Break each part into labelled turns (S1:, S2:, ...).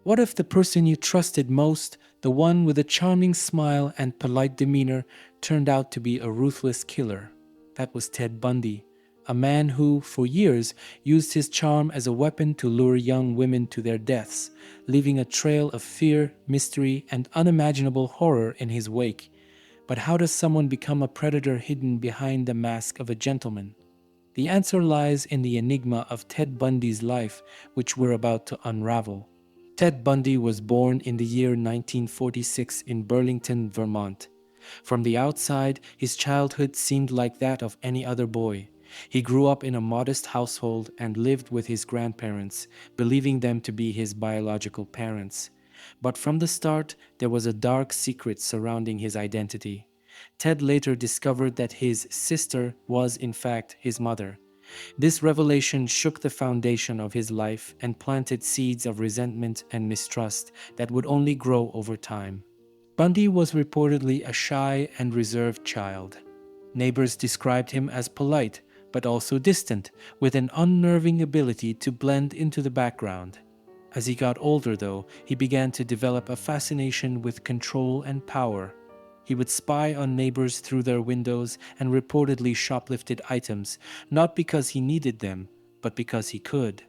S1: What if the person you trusted most, the one with a charming smile and polite demeanor, turned out to be a ruthless killer? That was Ted Bundy, a man who, for years, used his charm as a weapon to lure young women to their deaths, leaving a trail of fear, mystery, and unimaginable horror in his wake. But how does someone become a predator hidden behind the mask of a gentleman? The answer lies in the enigma of Ted Bundy's life, which we're about to unravel. Ted Bundy was born in the year 1946 in Burlington, Vermont. From the outside, his childhood seemed like that of any other boy. He grew up in a modest household and lived with his grandparents, believing them to be his biological parents. But from the start, there was a dark secret surrounding his identity. Ted later discovered that his sister was, in fact, his mother. This revelation shook the foundation of his life and planted seeds of resentment and mistrust that would only grow over time. Bundy was reportedly a shy and reserved child. Neighbors described him as polite, but also distant, with an unnerving ability to blend into the background. As he got older, though, he began to develop a fascination with control and power. He would spy on neighbors through their windows and reportedly shoplifted items, not because he needed them, but because he could.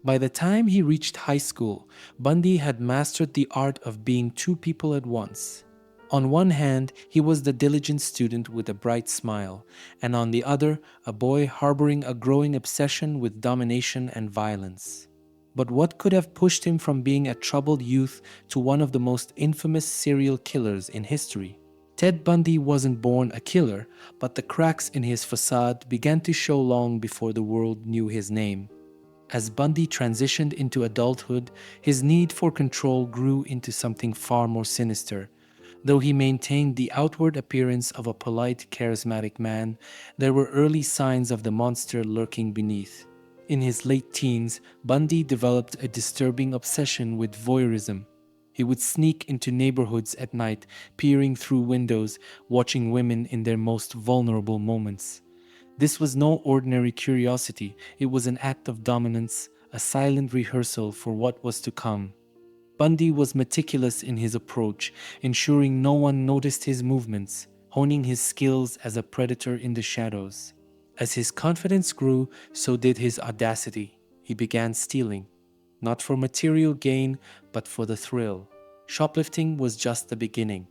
S1: By the time he reached high school, Bundy had mastered the art of being two people at once. On one hand, he was the diligent student with a bright smile, and on the other, a boy harboring a growing obsession with domination and violence. But what could have pushed him from being a troubled youth to one of the most infamous serial killers in history? Ted Bundy wasn't born a killer, but the cracks in his facade began to show long before the world knew his name. As Bundy transitioned into adulthood, his need for control grew into something far more sinister. Though he maintained the outward appearance of a polite, charismatic man, there were early signs of the monster lurking beneath. In his late teens, Bundy developed a disturbing obsession with voyeurism. He would sneak into neighborhoods at night, peering through windows, watching women in their most vulnerable moments. This was no ordinary curiosity, it was an act of dominance, a silent rehearsal for what was to come. Bundy was meticulous in his approach, ensuring no one noticed his movements, honing his skills as a predator in the shadows. As his confidence grew, so did his audacity. He began stealing, not for material gain, but for the thrill. Shoplifting was just the beginning.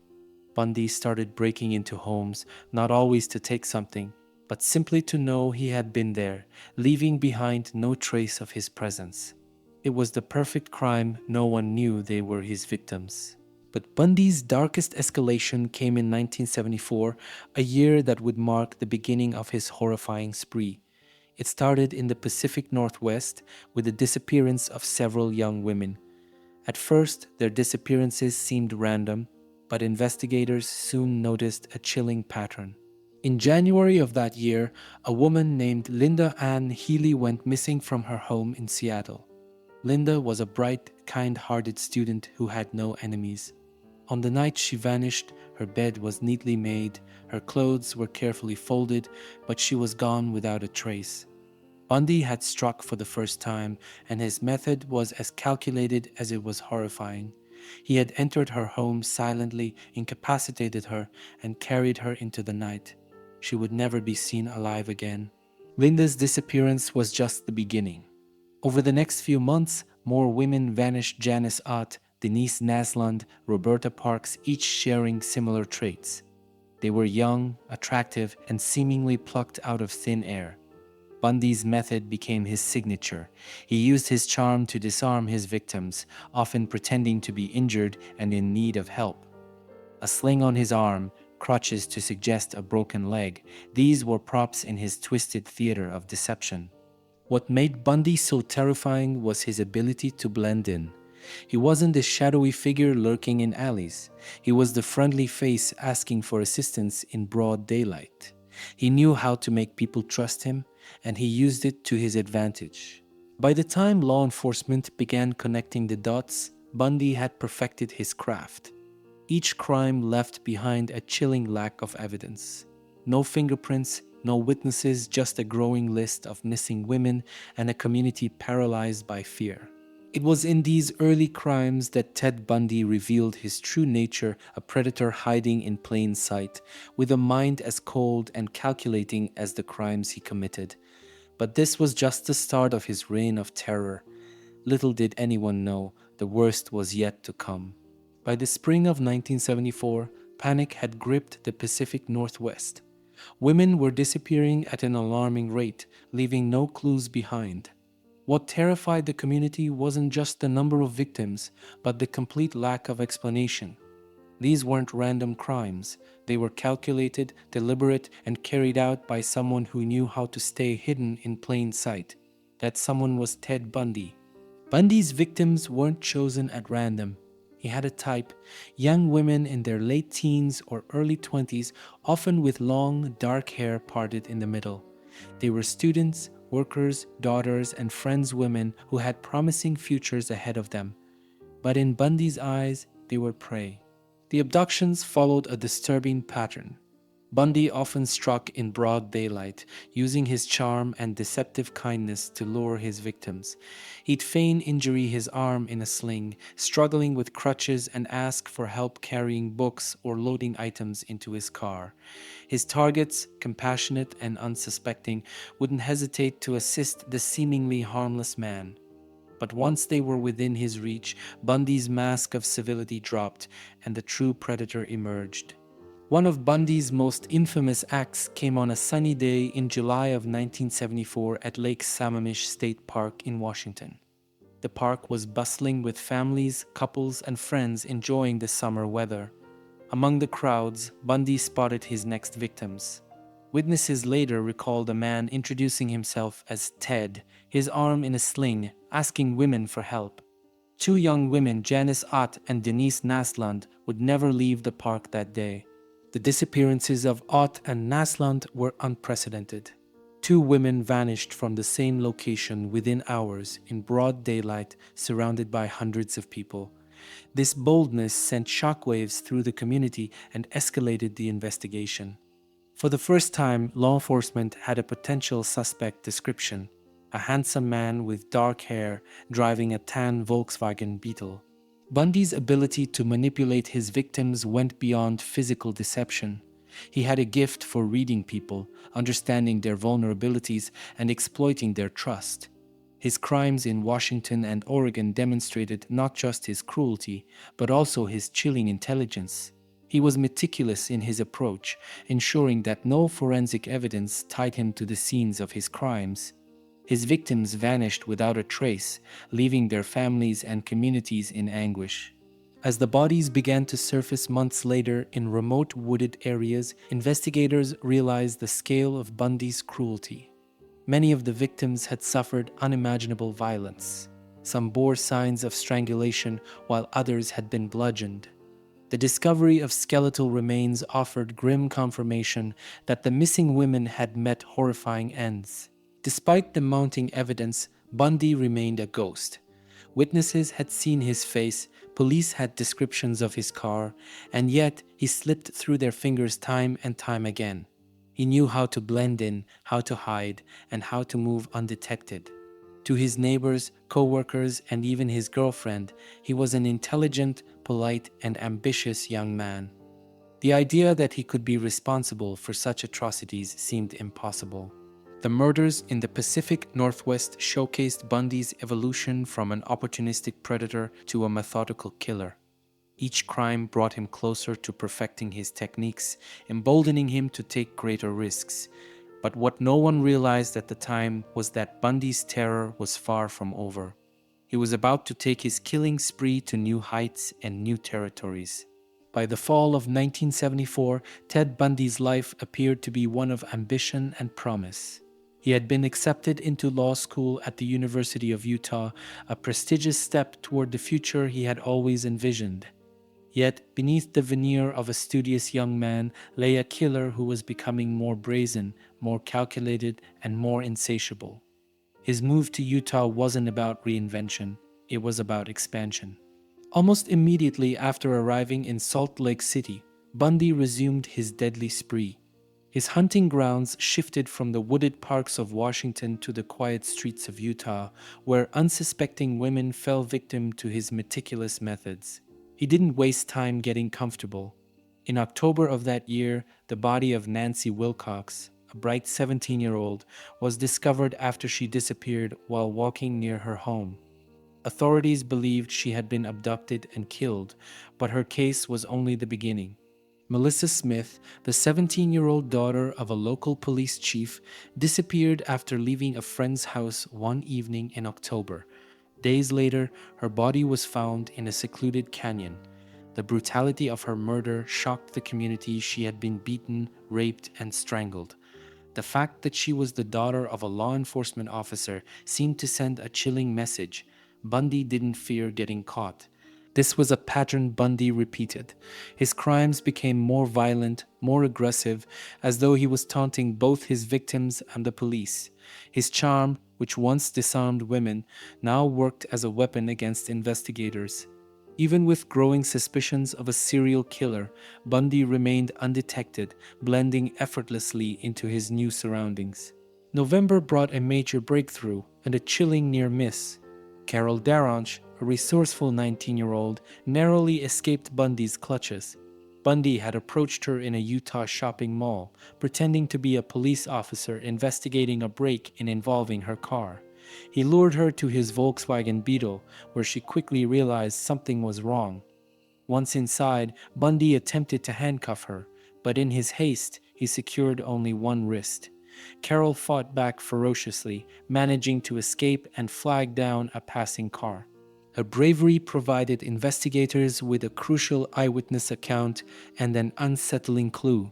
S1: Bundy started breaking into homes, not always to take something, but simply to know he had been there, leaving behind no trace of his presence. It was the perfect crime, no one knew they were his victims. But Bundy's darkest escalation came in 1974, a year that would mark the beginning of his horrifying spree. It started in the Pacific Northwest with the disappearance of several young women. At first, their disappearances seemed random, but investigators soon noticed a chilling pattern. In January of that year, a woman named Linda Ann Healy went missing from her home in Seattle. Linda was a bright, kind-hearted student who had no enemies. On the night she vanished, her bed was neatly made, her clothes were carefully folded, but she was gone without a trace. Bundy had struck for the first time, and his method was as calculated as it was horrifying. He had entered her home silently, incapacitated her, and carried her into the night. She would never be seen alive again. Linda's disappearance was just the beginning. Over the next few months, more women vanished: Janice Ott, Denise Naslund, Roberta Parks, each sharing similar traits. They were young, attractive, and seemingly plucked out of thin air. Bundy's method became his signature. He used his charm to disarm his victims, often pretending to be injured and in need of help. A sling on his arm, crutches to suggest a broken leg, these were props in his twisted theater of deception. What made Bundy so terrifying was his ability to blend in. He wasn't the shadowy figure lurking in alleys. He was the friendly face asking for assistance in broad daylight. He knew how to make people trust him, and he used it to his advantage. By the time law enforcement began connecting the dots, Bundy had perfected his craft. Each crime left behind a chilling lack of evidence. No fingerprints, no witnesses, just a growing list of missing women and a community paralyzed by fear. It was in these early crimes that Ted Bundy revealed his true nature, a predator hiding in plain sight, with a mind as cold and calculating as the crimes he committed. But this was just the start of his reign of terror. Little did anyone know the worst was yet to come. By the spring of 1974, panic had gripped the Pacific Northwest. Women were disappearing at an alarming rate, leaving no clues behind. What terrified the community wasn't just the number of victims, but the complete lack of explanation. These weren't random crimes. They were calculated, deliberate, and carried out by someone who knew how to stay hidden in plain sight. That someone was Ted Bundy. Bundy's victims weren't chosen at random. He had a type: young women in their late teens or early 20s, often with long, dark hair parted in the middle. They were students, workers, daughters, and friends women who had promising futures ahead of them. But in Bundy's eyes, they were prey. The abductions followed a disturbing pattern. Bundy often struck in broad daylight, using his charm and deceptive kindness to lure his victims. He'd feign injury his arm in a sling, struggling with crutches, and ask for help carrying books or loading items into his car. His targets, compassionate and unsuspecting, wouldn't hesitate to assist the seemingly harmless man. But once they were within his reach, Bundy's mask of civility dropped, and the true predator emerged. One of Bundy's most infamous acts came on a sunny day in July of 1974 at Lake Sammamish State Park in Washington. The park was bustling with families, couples, and friends enjoying the summer weather. Among the crowds, Bundy spotted his next victims. Witnesses later recalled a man introducing himself as Ted, his arm in a sling, asking women for help. Two young women, Janice Ott and Denise Nasland, would never leave the park that day. The disappearances of Ott and Nasland were unprecedented. Two women vanished from the same location within hours in broad daylight, surrounded by hundreds of people. This boldness sent shockwaves through the community and escalated the investigation. For the first time, law enforcement had a potential suspect description: a handsome man with dark hair driving a tan Volkswagen Beetle. Bundy's ability to manipulate his victims went beyond physical deception. He had a gift for reading people, understanding their vulnerabilities, and exploiting their trust. His crimes in Washington and Oregon demonstrated not just his cruelty, but also his chilling intelligence. He was meticulous in his approach, ensuring that no forensic evidence tied him to the scenes of his crimes. His victims vanished without a trace, leaving their families and communities in anguish. As the bodies began to surface months later in remote wooded areas, investigators realized the scale of Bundy's cruelty. Many of the victims had suffered unimaginable violence. Some bore signs of strangulation, while others had been bludgeoned. The discovery of skeletal remains offered grim confirmation that the missing women had met horrifying ends. Despite the mounting evidence, Bundy remained a ghost. Witnesses had seen his face, police had descriptions of his car, and yet he slipped through their fingers time and time again. He knew how to blend in, how to hide, and how to move undetected. To his neighbors, co-workers, and even his girlfriend, he was an intelligent, polite, and ambitious young man. The idea that he could be responsible for such atrocities seemed impossible. The murders in the Pacific Northwest showcased Bundy's evolution from an opportunistic predator to a methodical killer. Each crime brought him closer to perfecting his techniques, emboldening him to take greater risks. But what no one realized at the time was that Bundy's terror was far from over. He was about to take his killing spree to new heights and new territories. By the fall of 1974, Ted Bundy's life appeared to be one of ambition and promise. He had been accepted into law school at the University of Utah, a prestigious step toward the future he had always envisioned. Yet, beneath the veneer of a studious young man lay a killer who was becoming more brazen, more calculated, and more insatiable. His move to Utah wasn't about reinvention, it was about expansion. Almost immediately after arriving in Salt Lake City, Bundy resumed his deadly spree. His hunting grounds shifted from the wooded parks of Washington to the quiet streets of Utah, where unsuspecting women fell victim to his meticulous methods. He didn't waste time getting comfortable. In October of that year, the body of Nancy Wilcox, a bright 17-year-old, was discovered after she disappeared while walking near her home. Authorities believed she had been abducted and killed, but her case was only the beginning. Melissa Smith, the 17-year-old daughter of a local police chief, disappeared after leaving a friend's house one evening in October. Days later, her body was found in a secluded canyon. The brutality of her murder shocked the community. She had been beaten, raped, and strangled. The fact that she was the daughter of a law enforcement officer seemed to send a chilling message. Bundy didn't fear getting caught. This was a pattern Bundy repeated. His crimes became more violent, more aggressive, as though he was taunting both his victims and the police. His charm, which once disarmed women, now worked as a weapon against investigators. Even with growing suspicions of a serial killer, Bundy remained undetected, blending effortlessly into his new surroundings. November brought a major breakthrough and a chilling near miss. Carol Daronch, a resourceful 19-year-old, narrowly escaped Bundy's clutches. Bundy had approached her in a Utah shopping mall, pretending to be a police officer investigating a break-in involving her car. He lured her to his Volkswagen Beetle, where she quickly realized something was wrong. Once inside, Bundy attempted to handcuff her, but in his haste, he secured only one wrist. Carol fought back ferociously, managing to escape and flag down a passing car. Her bravery provided investigators with a crucial eyewitness account and an unsettling clue.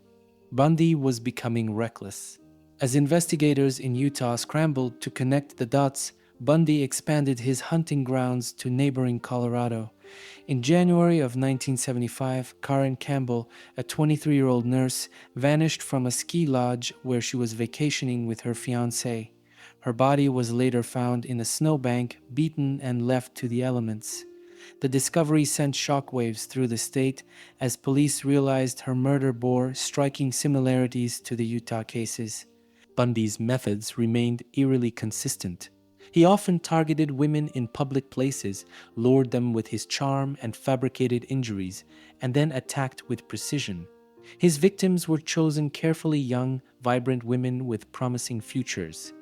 S1: Bundy was becoming reckless. As investigators in Utah scrambled to connect the dots, Bundy expanded his hunting grounds to neighboring Colorado. In January of 1975, Karen Campbell, a 23-year-old nurse, vanished from a ski lodge where she was vacationing with her fiancé. Her body was later found in a snowbank, beaten and left to the elements. The discovery sent shockwaves through the state as police realized her murder bore striking similarities to the Utah cases. Bundy's methods remained eerily consistent. He often targeted women in public places, lured them with his charm and fabricated injuries, and then attacked with precision. His victims were chosen carefully young, vibrant women with promising futures.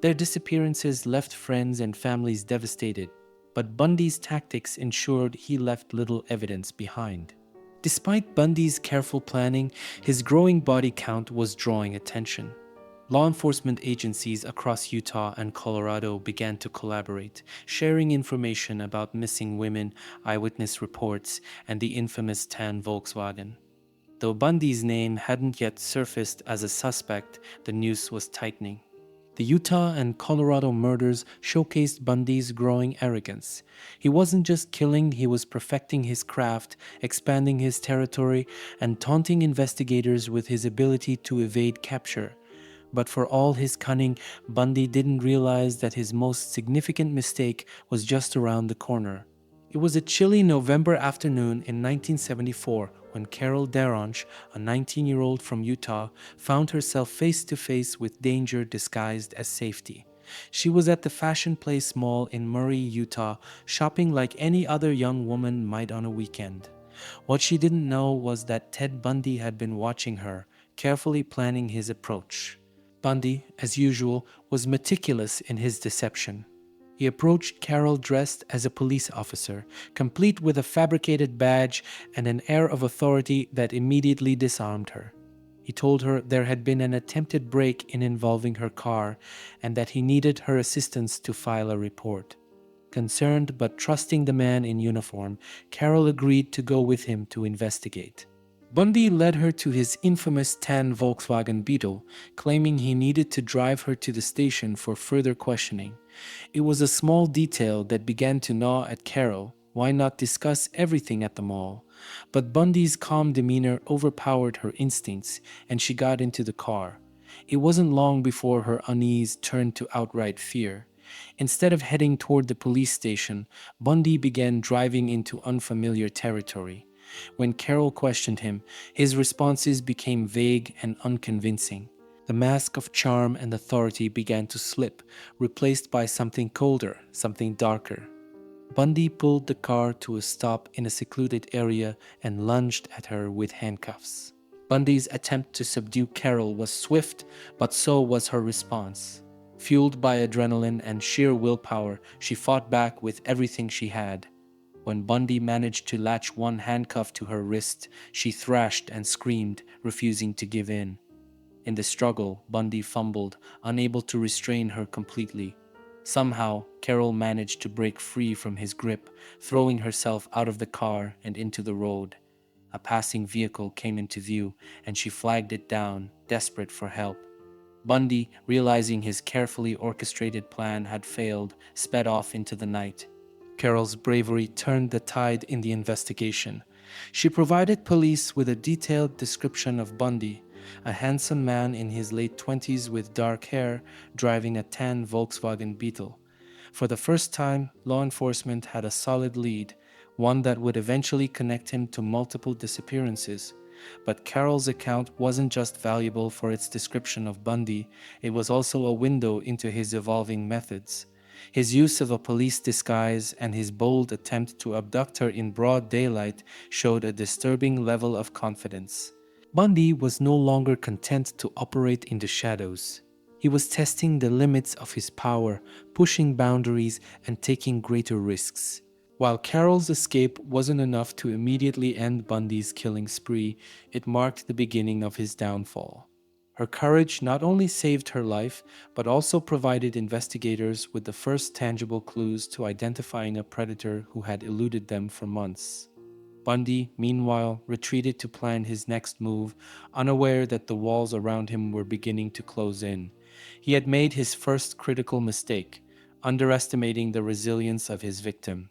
S1: Their disappearances left friends and families devastated, but Bundy's tactics ensured he left little evidence behind. Despite Bundy's careful planning, his growing body count was drawing attention. Law enforcement agencies across Utah and Colorado began to collaborate, sharing information about missing women, eyewitness reports, and the infamous tan Volkswagen. Though Bundy's name hadn't yet surfaced as a suspect, the noose was tightening. The Utah and Colorado murders showcased Bundy's growing arrogance. He wasn't just killing, he was perfecting his craft, expanding his territory, and taunting investigators with his ability to evade capture. But for all his cunning, Bundy didn't realize that his most significant mistake was just around the corner. It was a chilly November afternoon in 1974 when Carol Daronch, a 19-year-old from Utah, found herself face to face with danger disguised as safety. She was at the Fashion Place Mall in Murray, Utah, shopping like any other young woman might on a weekend. What she didn't know was that Ted Bundy had been watching her, carefully planning his approach. Bundy, as usual, was meticulous in his deception. He approached Carol dressed as a police officer, complete with a fabricated badge and an air of authority that immediately disarmed her. He told her there had been an attempted break-in involving her car and that he needed her assistance to file a report. Concerned but trusting the man in uniform, Carol agreed to go with him to investigate. Bundy led her to his infamous tan Volkswagen Beetle, claiming he needed to drive her to the station for further questioning. It was a small detail that began to gnaw at Carol. Why not discuss everything at the mall? But Bundy's calm demeanor overpowered her instincts, and she got into the car. It wasn't long before her unease turned to outright fear. Instead of heading toward the police station, Bundy began driving into unfamiliar territory. When Carol questioned him, his responses became vague and unconvincing. The mask of charm and authority began to slip, replaced by something colder, something darker. Bundy pulled the car to a stop in a secluded area and lunged at her with handcuffs. Bundy's attempt to subdue Carol was swift, but so was her response. Fueled by adrenaline and sheer willpower, she fought back with everything she had. When Bundy managed to latch one handcuff to her wrist, she thrashed and screamed, refusing to give in. In the struggle, Bundy fumbled, unable to restrain her completely. Somehow, Carol managed to break free from his grip, throwing herself out of the car and into the road. A passing vehicle came into view, and she flagged it down, desperate for help. Bundy, realizing his carefully orchestrated plan had failed, sped off into the night. Carol's bravery turned the tide in the investigation. She provided police with a detailed description of Bundy, a handsome man in his late 20s with dark hair, driving a tan Volkswagen Beetle. For the first time, law enforcement had a solid lead, one that would eventually connect him to multiple disappearances. But Carol's account wasn't just valuable for its description of Bundy, it was also a window into his evolving methods. His use of a police disguise and his bold attempt to abduct her in broad daylight showed a disturbing level of confidence. Bundy was no longer content to operate in the shadows. He was testing the limits of his power, pushing boundaries, and taking greater risks. While Carol's escape wasn't enough to immediately end Bundy's killing spree, it marked the beginning of his downfall. Her courage not only saved her life, but also provided investigators with the first tangible clues to identifying a predator who had eluded them for months. Bundy, meanwhile, retreated to plan his next move, unaware that the walls around him were beginning to close in. He had made his first critical mistake, underestimating the resilience of his victim.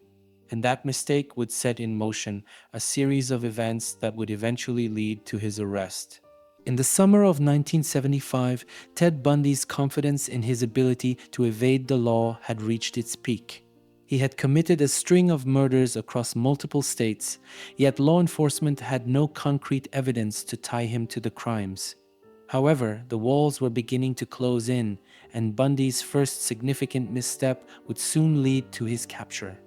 S1: And that mistake would set in motion a series of events that would eventually lead to his arrest. In the summer of 1975, Ted Bundy's confidence in his ability to evade the law had reached its peak. He had committed a string of murders across multiple states, yet law enforcement had no concrete evidence to tie him to the crimes. However, the walls were beginning to close in, and Bundy's first significant misstep would soon lead to his capture.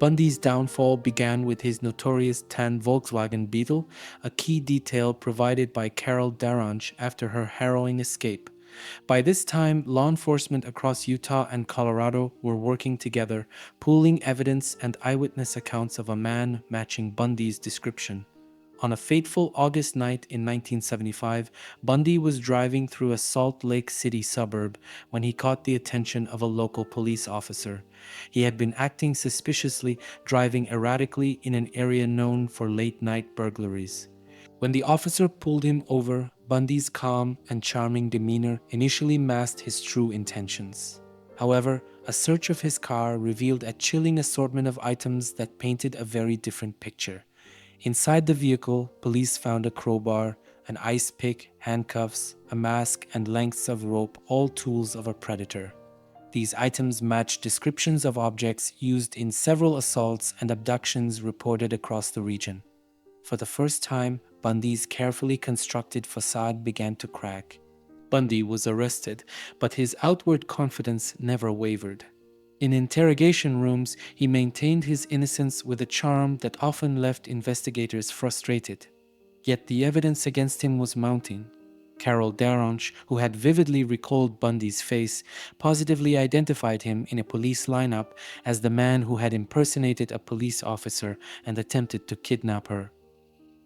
S1: Bundy's downfall began with his notorious tan Volkswagen Beetle, a key detail provided by Carol Darange after her harrowing escape. By this time, law enforcement across Utah and Colorado were working together, pooling evidence and eyewitness accounts of a man matching Bundy's description. On a fateful August night in 1975, Bundy was driving through a Salt Lake City suburb when he caught the attention of a local police officer. He had been acting suspiciously, driving erratically in an area known for late-night burglaries. When the officer pulled him over, Bundy's calm and charming demeanor initially masked his true intentions. However, a search of his car revealed a chilling assortment of items that painted a very different picture. Inside the vehicle, police found a crowbar, an ice pick, handcuffs, a mask, and lengths of rope, all tools of a predator. These items matched descriptions of objects used in several assaults and abductions reported across the region. For the first time, Bundy's carefully constructed facade began to crack. Bundy was arrested, but his outward confidence never wavered. In interrogation rooms, he maintained his innocence with a charm that often left investigators frustrated. Yet the evidence against him was mounting. Carol Darange, who had vividly recalled Bundy's face, positively identified him in a police lineup as the man who had impersonated a police officer and attempted to kidnap her.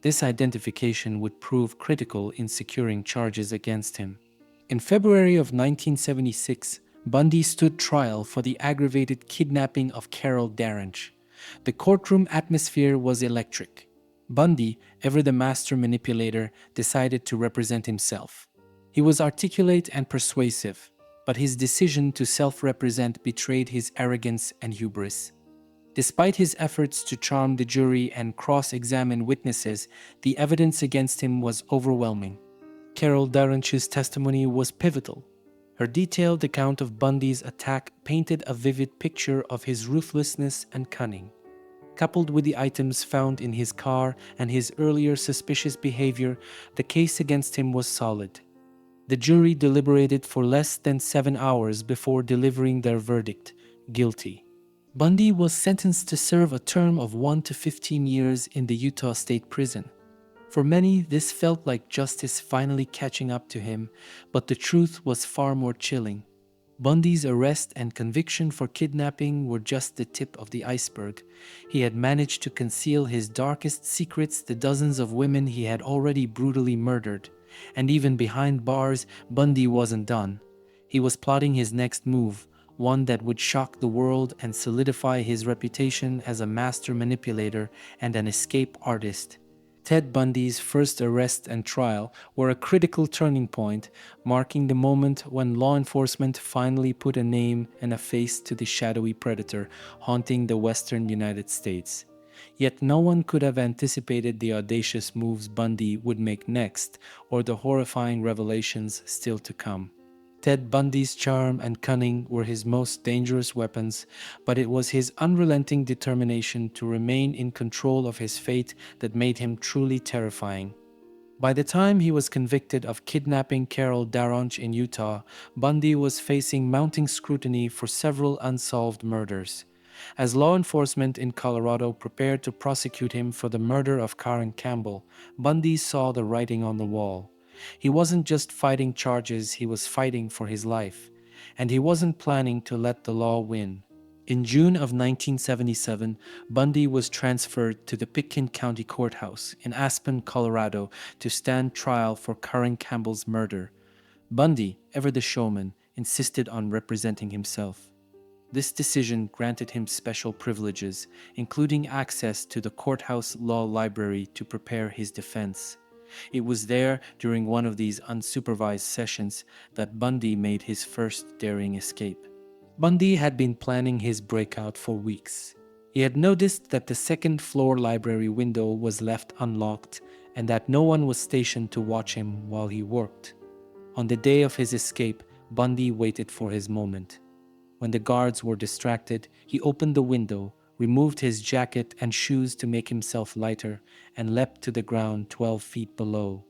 S1: This identification would prove critical in securing charges against him. In February of 1976, Bundy stood trial for the aggravated kidnapping of Carol Darange. The courtroom atmosphere was electric. Bundy, ever the master manipulator, decided to represent himself. He was articulate and persuasive, but his decision to self-represent betrayed his arrogance and hubris. Despite his efforts to charm the jury and cross-examine witnesses, the evidence against him was overwhelming. Carol Darange's testimony was pivotal. Her detailed account of Bundy's attack painted a vivid picture of his ruthlessness and cunning. Coupled with the items found in his car and his earlier suspicious behavior, the case against him was solid. The jury deliberated for less than 7 hours before delivering their verdict: guilty. Bundy was sentenced to serve a term of 1 to 15 years in the Utah State Prison. For many, this felt like justice finally catching up to him, but the truth was far more chilling. Bundy's arrest and conviction for kidnapping were just the tip of the iceberg. He had managed to conceal his darkest secrets, the dozens of women he had already brutally murdered. And even behind bars, Bundy wasn't done. He was plotting his next move, one that would shock the world and solidify his reputation as a master manipulator and an escape artist. Ted Bundy's first arrest and trial were a critical turning point, marking the moment when law enforcement finally put a name and a face to the shadowy predator haunting the western United States. Yet no one could have anticipated the audacious moves Bundy would make next, or the horrifying revelations still to come. Ted Bundy's charm and cunning were his most dangerous weapons, but it was his unrelenting determination to remain in control of his fate that made him truly terrifying. By the time he was convicted of kidnapping Carol Daronch in Utah, Bundy was facing mounting scrutiny for several unsolved murders. As law enforcement in Colorado prepared to prosecute him for the murder of Karen Campbell, Bundy saw the writing on the wall. He wasn't just fighting charges, he was fighting for his life. And he wasn't planning to let the law win. In June of 1977, Bundy was transferred to the Pitkin County Courthouse in Aspen, Colorado, to stand trial for Karen Campbell's murder. Bundy, ever the showman, insisted on representing himself. This decision granted him special privileges, including access to the courthouse law library to prepare his defense. It was there, during one of these unsupervised sessions, that Bundy made his first daring escape. Bundy had been planning his breakout for weeks. He had noticed that the second-floor library window was left unlocked and that no one was stationed to watch him while he worked. On the day of his escape, Bundy waited for his moment. When the guards were distracted, he opened the window, removed his jacket and shoes to make himself lighter, and leapt to the ground 12 feet below.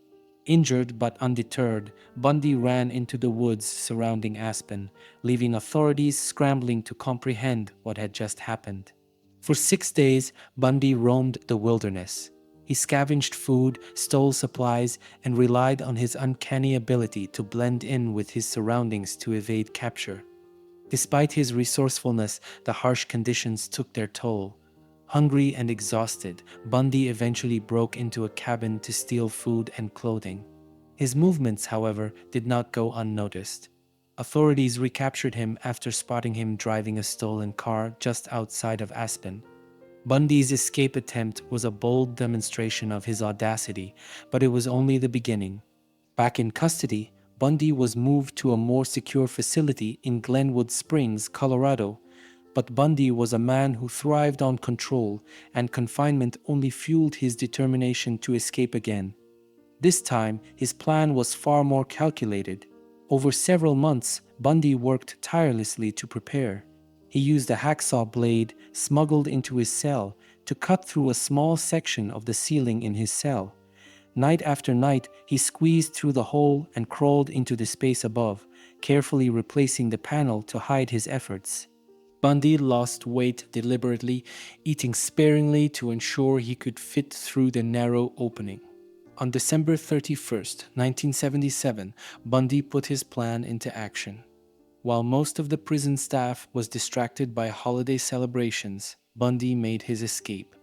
S1: Injured but undeterred, Bundy ran into the woods surrounding Aspen, leaving authorities scrambling to comprehend what had just happened. For 6 days, Bundy roamed the wilderness. He scavenged food, stole supplies, and relied on his uncanny ability to blend in with his surroundings to evade capture. Despite his resourcefulness, the harsh conditions took their toll. Hungry and exhausted, Bundy eventually broke into a cabin to steal food and clothing. His movements, however, did not go unnoticed. Authorities recaptured him after spotting him driving a stolen car just outside of Aspen. Bundy's escape attempt was a bold demonstration of his audacity, but it was only the beginning. Back in custody, Bundy was moved to a more secure facility in Glenwood Springs, Colorado. But Bundy was a man who thrived on control, and confinement only fueled his determination to escape again. This time, his plan was far more calculated. Over several months, Bundy worked tirelessly to prepare. He used a hacksaw blade smuggled into his cell to cut through a small section of the ceiling in his cell. Night after night, he squeezed through the hole and crawled into the space above, carefully replacing the panel to hide his efforts. Bundy lost weight deliberately, eating sparingly to ensure he could fit through the narrow opening. On December 31st, 1977, Bundy put his plan into action. While most of the prison staff was distracted by holiday celebrations, Bundy made his escape.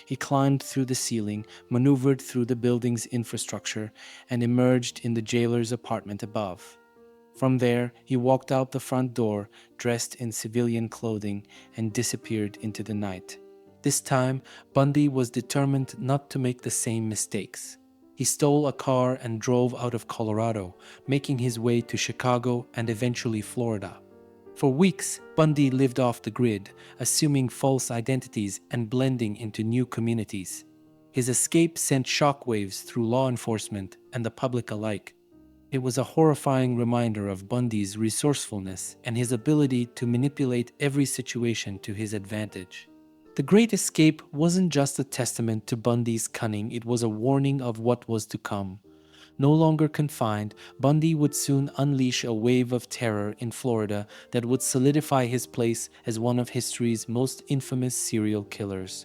S1: He climbed through the ceiling, maneuvered through the building's infrastructure, and emerged in the jailer's apartment above. From there, he walked out the front door, dressed in civilian clothing, and disappeared into the night. This time, Bundy was determined not to make the same mistakes. He stole a car and drove out of Colorado, making his way to Chicago and eventually Florida. For weeks, Bundy lived off the grid, assuming false identities and blending into new communities. His escape sent shockwaves through law enforcement and the public alike. It was a horrifying reminder of Bundy's resourcefulness and his ability to manipulate every situation to his advantage. The Great Escape wasn't just a testament to Bundy's cunning, it was a warning of what was to come. No longer confined, Bundy would soon unleash a wave of terror in Florida that would solidify his place as one of history's most infamous serial killers.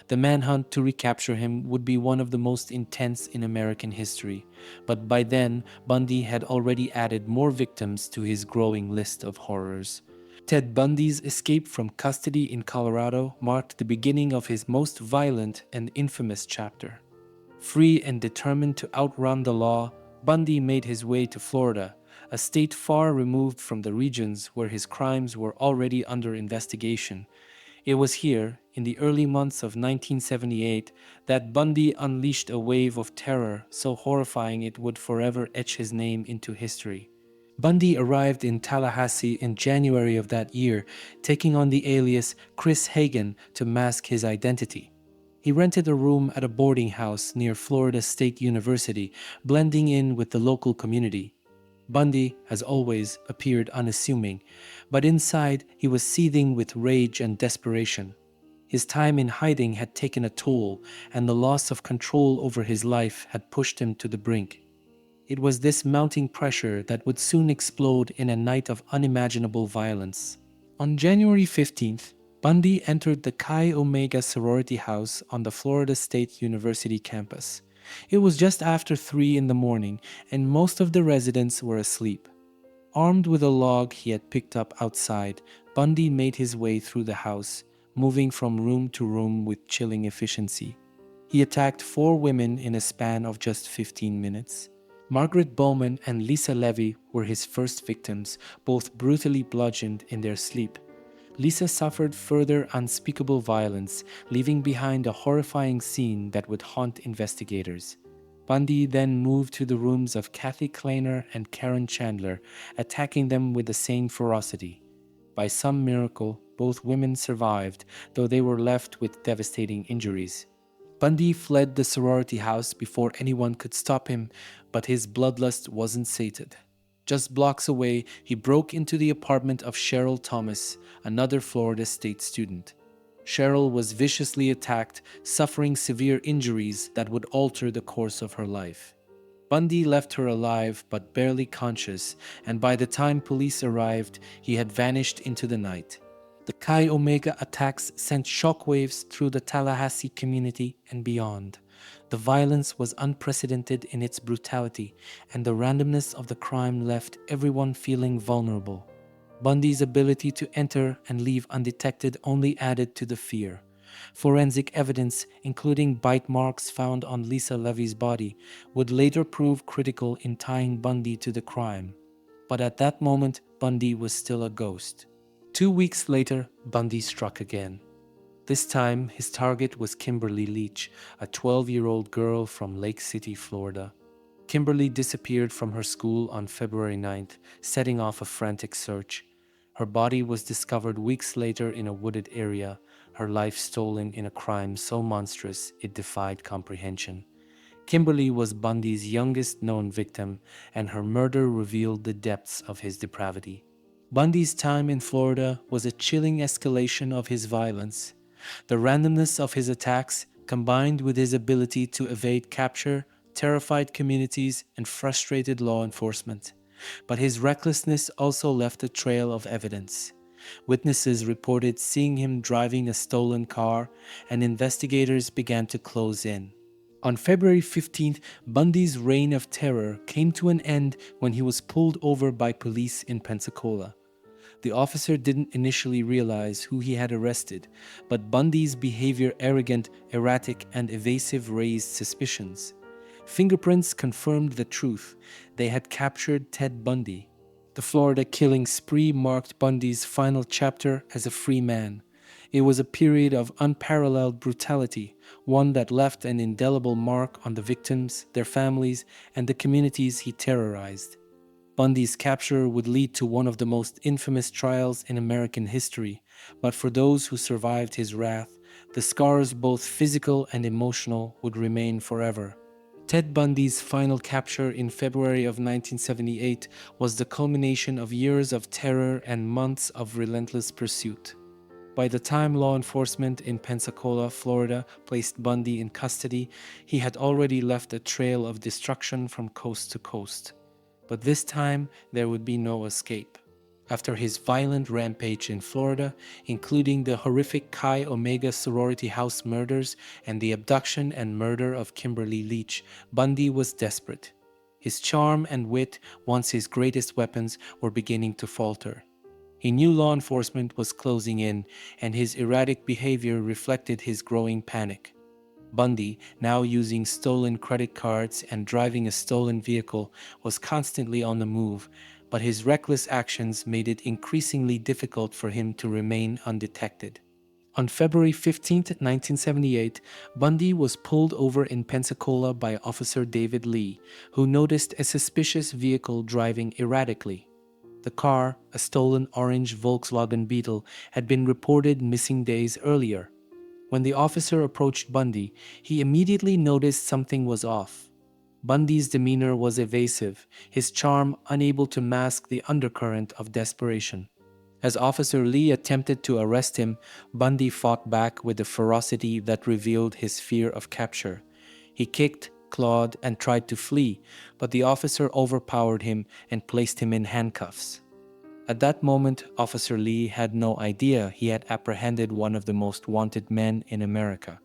S1: The manhunt to recapture him would be one of the most intense in American history, but by then, Bundy had already added more victims to his growing list of horrors. Ted Bundy's escape from custody in Colorado marked the beginning of his most violent and infamous chapter. Free and determined to outrun the law, Bundy made his way to Florida, a state far removed from the regions where his crimes were already under investigation. It was here, in the early months of 1978, that Bundy unleashed a wave of terror so horrifying it would forever etch his name into history. Bundy arrived in Tallahassee in January of that year, taking on the alias Chris Hagen to mask his identity. He rented a room at a boarding house near Florida State University, blending in with the local community. Bundy, as always, appeared unassuming, but inside he was seething with rage and desperation. His time in hiding had taken a toll, and the loss of control over his life had pushed him to the brink. It was this mounting pressure that would soon explode in a night of unimaginable violence. On January 15th, Bundy entered the Chi Omega sorority house on the Florida State University campus. It was just after 3 in the morning, and most of the residents were asleep. Armed with a log he had picked up outside, Bundy made his way through the house, moving from room to room with chilling efficiency. He attacked 4 women in a span of just 15 minutes. Margaret Bowman and Lisa Levy were his first victims, both brutally bludgeoned in their sleep. Lisa suffered further unspeakable violence, leaving behind a horrifying scene that would haunt investigators. Bundy then moved to the rooms of Kathy Kleiner and Karen Chandler, attacking them with the same ferocity. By some miracle, both women survived, though they were left with devastating injuries. Bundy fled the sorority house before anyone could stop him, but his bloodlust wasn't sated. Just blocks away, he broke into the apartment of Cheryl Thomas, another Florida State student. Cheryl was viciously attacked, suffering severe injuries that would alter the course of her life. Bundy left her alive but barely conscious, and by the time police arrived, he had vanished into the night. The Chi Omega attacks sent shockwaves through the Tallahassee community and beyond. The violence was unprecedented in its brutality, and the randomness of the crime left everyone feeling vulnerable. Bundy's ability to enter and leave undetected only added to the fear. Forensic evidence, including bite marks found on Lisa Levy's body, would later prove critical in tying Bundy to the crime. But at that moment, Bundy was still a ghost. 2 weeks later, Bundy struck again. This time, his target was Kimberly Leach, a 12-year-old girl from Lake City, Florida. Kimberly disappeared from her school on February 9th, setting off a frantic search. Her body was discovered weeks later in a wooded area, her life stolen in a crime so monstrous it defied comprehension. Kimberly was Bundy's youngest known victim, and her murder revealed the depths of his depravity. Bundy's time in Florida was a chilling escalation of his violence. The randomness of his attacks, combined with his ability to evade capture, terrified communities and frustrated law enforcement. But his recklessness also left a trail of evidence. Witnesses reported seeing him driving a stolen car, and investigators began to close in. On February 15th, Bundy's reign of terror came to an end when he was pulled over by police in Pensacola. The officer didn't initially realize who he had arrested, but Bundy's behavior, arrogant, erratic, and evasive, raised suspicions. Fingerprints confirmed the truth. They had captured Ted Bundy. The Florida killing spree marked Bundy's final chapter as a free man. It was a period of unparalleled brutality, one that left an indelible mark on the victims, their families, and the communities he terrorized. Bundy's capture would lead to one of the most infamous trials in American history, but for those who survived his wrath, the scars, both physical and emotional, would remain forever. Ted Bundy's final capture in February of 1978 was the culmination of years of terror and months of relentless pursuit. By the time law enforcement in Pensacola, Florida, placed Bundy in custody, he had already left a trail of destruction from coast to coast. But this time, there would be no escape. After his violent rampage in Florida, including the horrific Chi Omega sorority house murders and the abduction and murder of Kimberly Leach, Bundy was desperate. His charm and wit, once his greatest weapons, were beginning to falter. He knew law enforcement was closing in, and his erratic behavior reflected his growing panic. Bundy, now using stolen credit cards and driving a stolen vehicle, was constantly on the move, but his reckless actions made it increasingly difficult for him to remain undetected. On February 15, 1978, Bundy was pulled over in Pensacola by Officer David Lee, who noticed a suspicious vehicle driving erratically. The car, a stolen orange Volkswagen Beetle, had been reported missing days earlier. When the officer approached Bundy, he immediately noticed something was off. Bundy's demeanor was evasive, his charm unable to mask the undercurrent of desperation. As Officer Lee attempted to arrest him, Bundy fought back with a ferocity that revealed his fear of capture. He kicked, clawed, and tried to flee, but the officer overpowered him and placed him in handcuffs. At that moment, Officer Lee had no idea he had apprehended one of the most wanted men in America.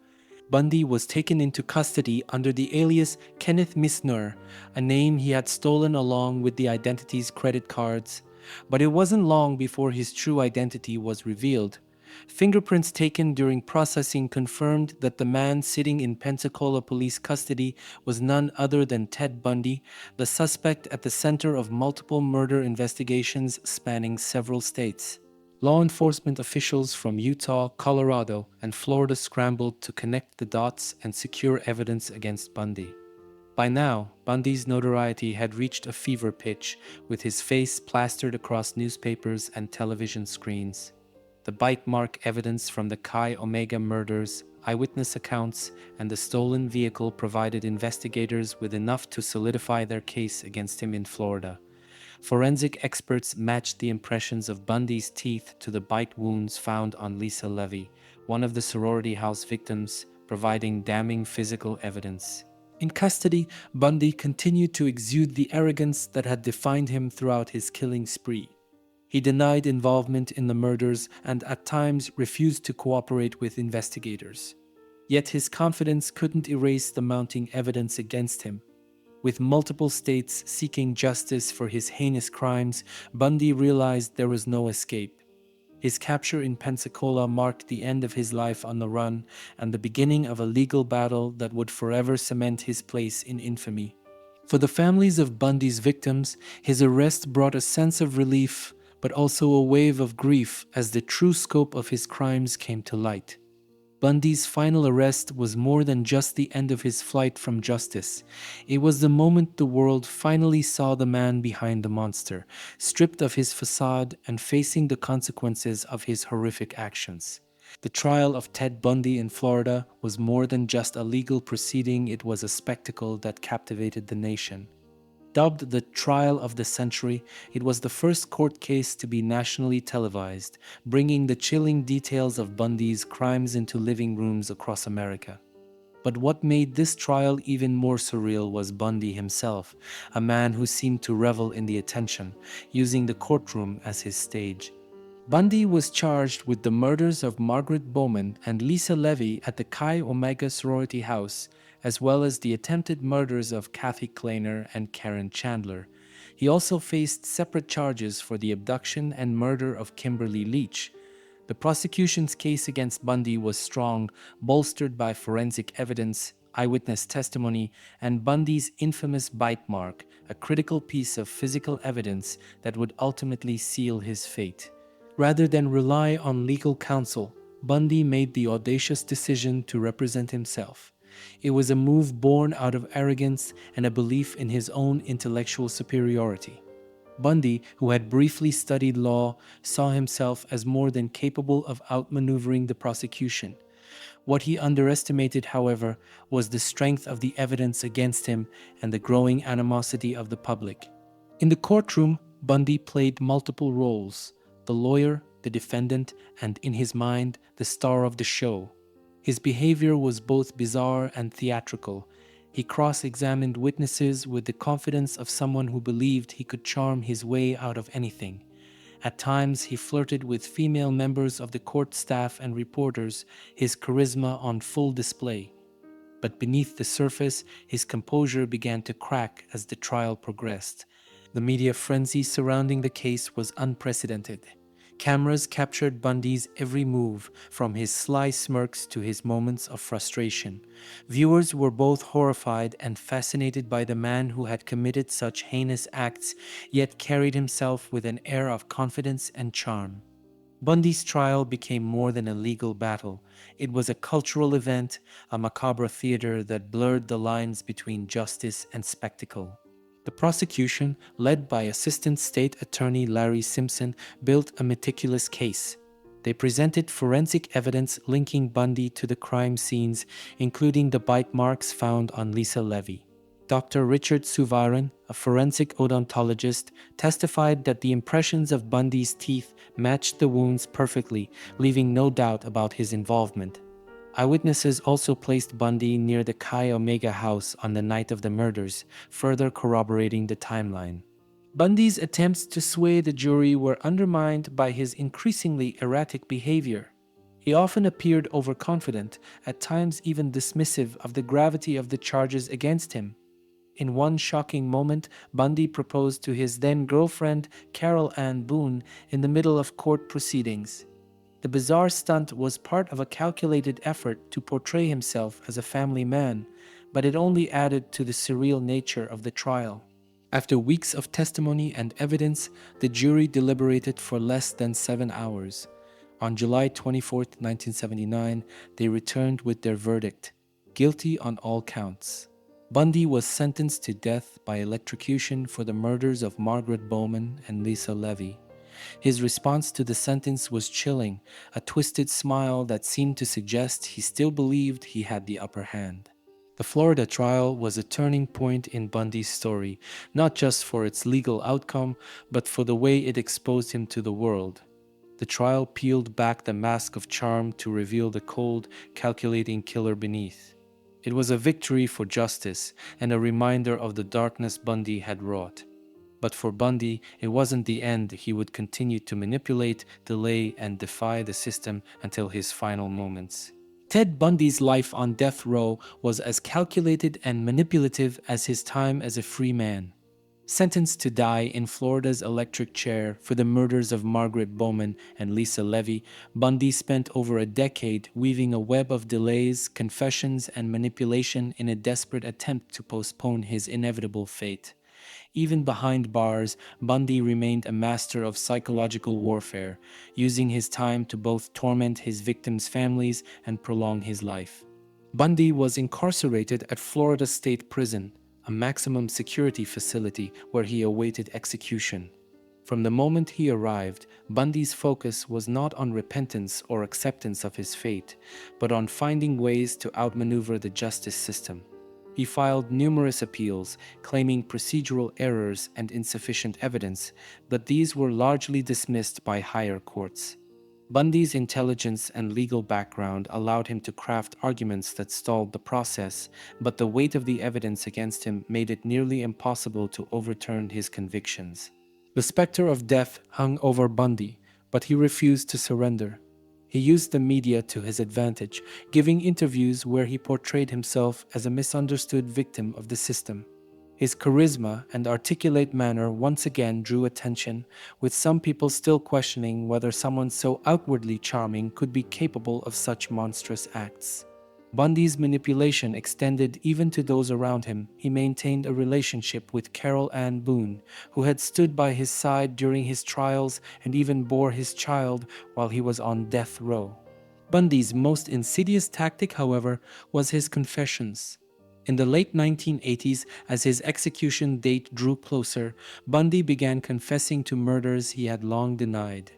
S1: Bundy was taken into custody under the alias Kenneth Misner, a name he had stolen along with the identity's credit cards. But it wasn't long before his true identity was revealed. Fingerprints taken during processing confirmed that the man sitting in Pensacola police custody was none other than Ted Bundy, the suspect at the center of multiple murder investigations spanning several states. Law enforcement officials from Utah, Colorado, and Florida scrambled to connect the dots and secure evidence against Bundy. By now, Bundy's notoriety had reached a fever pitch, with his face plastered across newspapers and television screens. The bite mark evidence from the Chi Omega murders, eyewitness accounts, and the stolen vehicle provided investigators with enough to solidify their case against him in Florida. Forensic experts matched the impressions of Bundy's teeth to the bite wounds found on Lisa Levy, one of the sorority house victims, providing damning physical evidence. In custody, Bundy continued to exude the arrogance that had defined him throughout his killing spree. He denied involvement in the murders and at times refused to cooperate with investigators. Yet his confidence couldn't erase the mounting evidence against him. With multiple states seeking justice for his heinous crimes, Bundy realized there was no escape. His capture in Pensacola marked the end of his life on the run and the beginning of a legal battle that would forever cement his place in infamy. For the families of Bundy's victims, his arrest brought a sense of relief, but also a wave of grief as the true scope of his crimes came to light. Bundy's final arrest was more than just the end of his flight from justice. It was the moment the world finally saw the man behind the monster, stripped of his facade and facing the consequences of his horrific actions. The trial of Ted Bundy in Florida was more than just a legal proceeding, it was a spectacle that captivated the nation. Dubbed the trial of the century, it was the first court case to be nationally televised, bringing the chilling details of Bundy's crimes into living rooms across America. But what made this trial even more surreal was Bundy himself, a man who seemed to revel in the attention, using the courtroom as his stage. Bundy was charged with the murders of Margaret Bowman and Lisa Levy at the Chi Omega sorority house, as well as the attempted murders of Kathy Kleiner and Karen Chandler. He also faced separate charges for the abduction and murder of Kimberly Leach. The prosecution's case against Bundy was strong, bolstered by forensic evidence, eyewitness testimony, and Bundy's infamous bite mark, a critical piece of physical evidence that would ultimately seal his fate. Rather than rely on legal counsel, Bundy made the audacious decision to represent himself. It was a move born out of arrogance and a belief in his own intellectual superiority. Bundy, who had briefly studied law, saw himself as more than capable of outmaneuvering the prosecution. What he underestimated, however, was the strength of the evidence against him and the growing animosity of the public. In the courtroom, Bundy played multiple roles: the lawyer, the defendant, and in his mind, the star of the show. His behavior was both bizarre and theatrical. He cross-examined witnesses with the confidence of someone who believed he could charm his way out of anything. At times, he flirted with female members of the court staff and reporters, his charisma on full display. But beneath the surface, his composure began to crack as the trial progressed. The media frenzy surrounding the case was unprecedented. Cameras captured Bundy's every move, from his sly smirks to his moments of frustration. Viewers were both horrified and fascinated by the man who had committed such heinous acts, yet carried himself with an air of confidence and charm. Bundy's trial became more than a legal battle. It was a cultural event, a macabre theater that blurred the lines between justice and spectacle. The prosecution, led by Assistant State Attorney Larry Simpson, built a meticulous case. They presented forensic evidence linking Bundy to the crime scenes, including the bite marks found on Lisa Levy. Dr. Richard Suvaran, a forensic odontologist, testified that the impressions of Bundy's teeth matched the wounds perfectly, leaving no doubt about his involvement. Eyewitnesses also placed Bundy near the Chi Omega house on the night of the murders, further corroborating the timeline. Bundy's attempts to sway the jury were undermined by his increasingly erratic behavior. He often appeared overconfident, at times even dismissive of the gravity of the charges against him. In one shocking moment, Bundy proposed to his then-girlfriend, Carol Ann Boone, in the middle of court proceedings. The bizarre stunt was part of a calculated effort to portray himself as a family man, but it only added to the surreal nature of the trial. After weeks of testimony and evidence, the jury deliberated for less than 7 hours. On July 24, 1979, they returned with their verdict: guilty on all counts. Bundy was sentenced to death by electrocution for the murders of Margaret Bowman and Lisa Levy. His response to the sentence was chilling, a twisted smile that seemed to suggest he still believed he had the upper hand. The Florida trial was a turning point in Bundy's story, not just for its legal outcome, but for the way it exposed him to the world. The trial peeled back the mask of charm to reveal the cold, calculating killer beneath. It was a victory for justice and a reminder of the darkness Bundy had wrought. But for Bundy, it wasn't the end. He would continue to manipulate, delay, and defy the system until his final moments. Ted Bundy's life on death row was as calculated and manipulative as his time as a free man. Sentenced to die in Florida's electric chair for the murders of Margaret Bowman and Lisa Levy, Bundy spent over a decade weaving a web of delays, confessions, and manipulation in a desperate attempt to postpone his inevitable fate. Even behind bars, Bundy remained a master of psychological warfare, using his time to both torment his victims' families and prolong his life. Bundy was incarcerated at Florida State Prison, a maximum security facility where he awaited execution. From the moment he arrived, Bundy's focus was not on repentance or acceptance of his fate, but on finding ways to outmaneuver the justice system. He filed numerous appeals, claiming procedural errors and insufficient evidence, but these were largely dismissed by higher courts. Bundy's intelligence and legal background allowed him to craft arguments that stalled the process, but the weight of the evidence against him made it nearly impossible to overturn his convictions. The specter of death hung over Bundy, but he refused to surrender. He used the media to his advantage, giving interviews where he portrayed himself as a misunderstood victim of the system. His charisma and articulate manner once again drew attention, with some people still questioning whether someone so outwardly charming could be capable of such monstrous acts. Bundy's manipulation extended even to those around him. He maintained a relationship with Carol Ann Boone, who had stood by his side during his trials and even bore his child while he was on death row. Bundy's most insidious tactic, however, was his confessions. In the late 1980s, as his execution date drew closer, Bundy began confessing to murders he had long denied.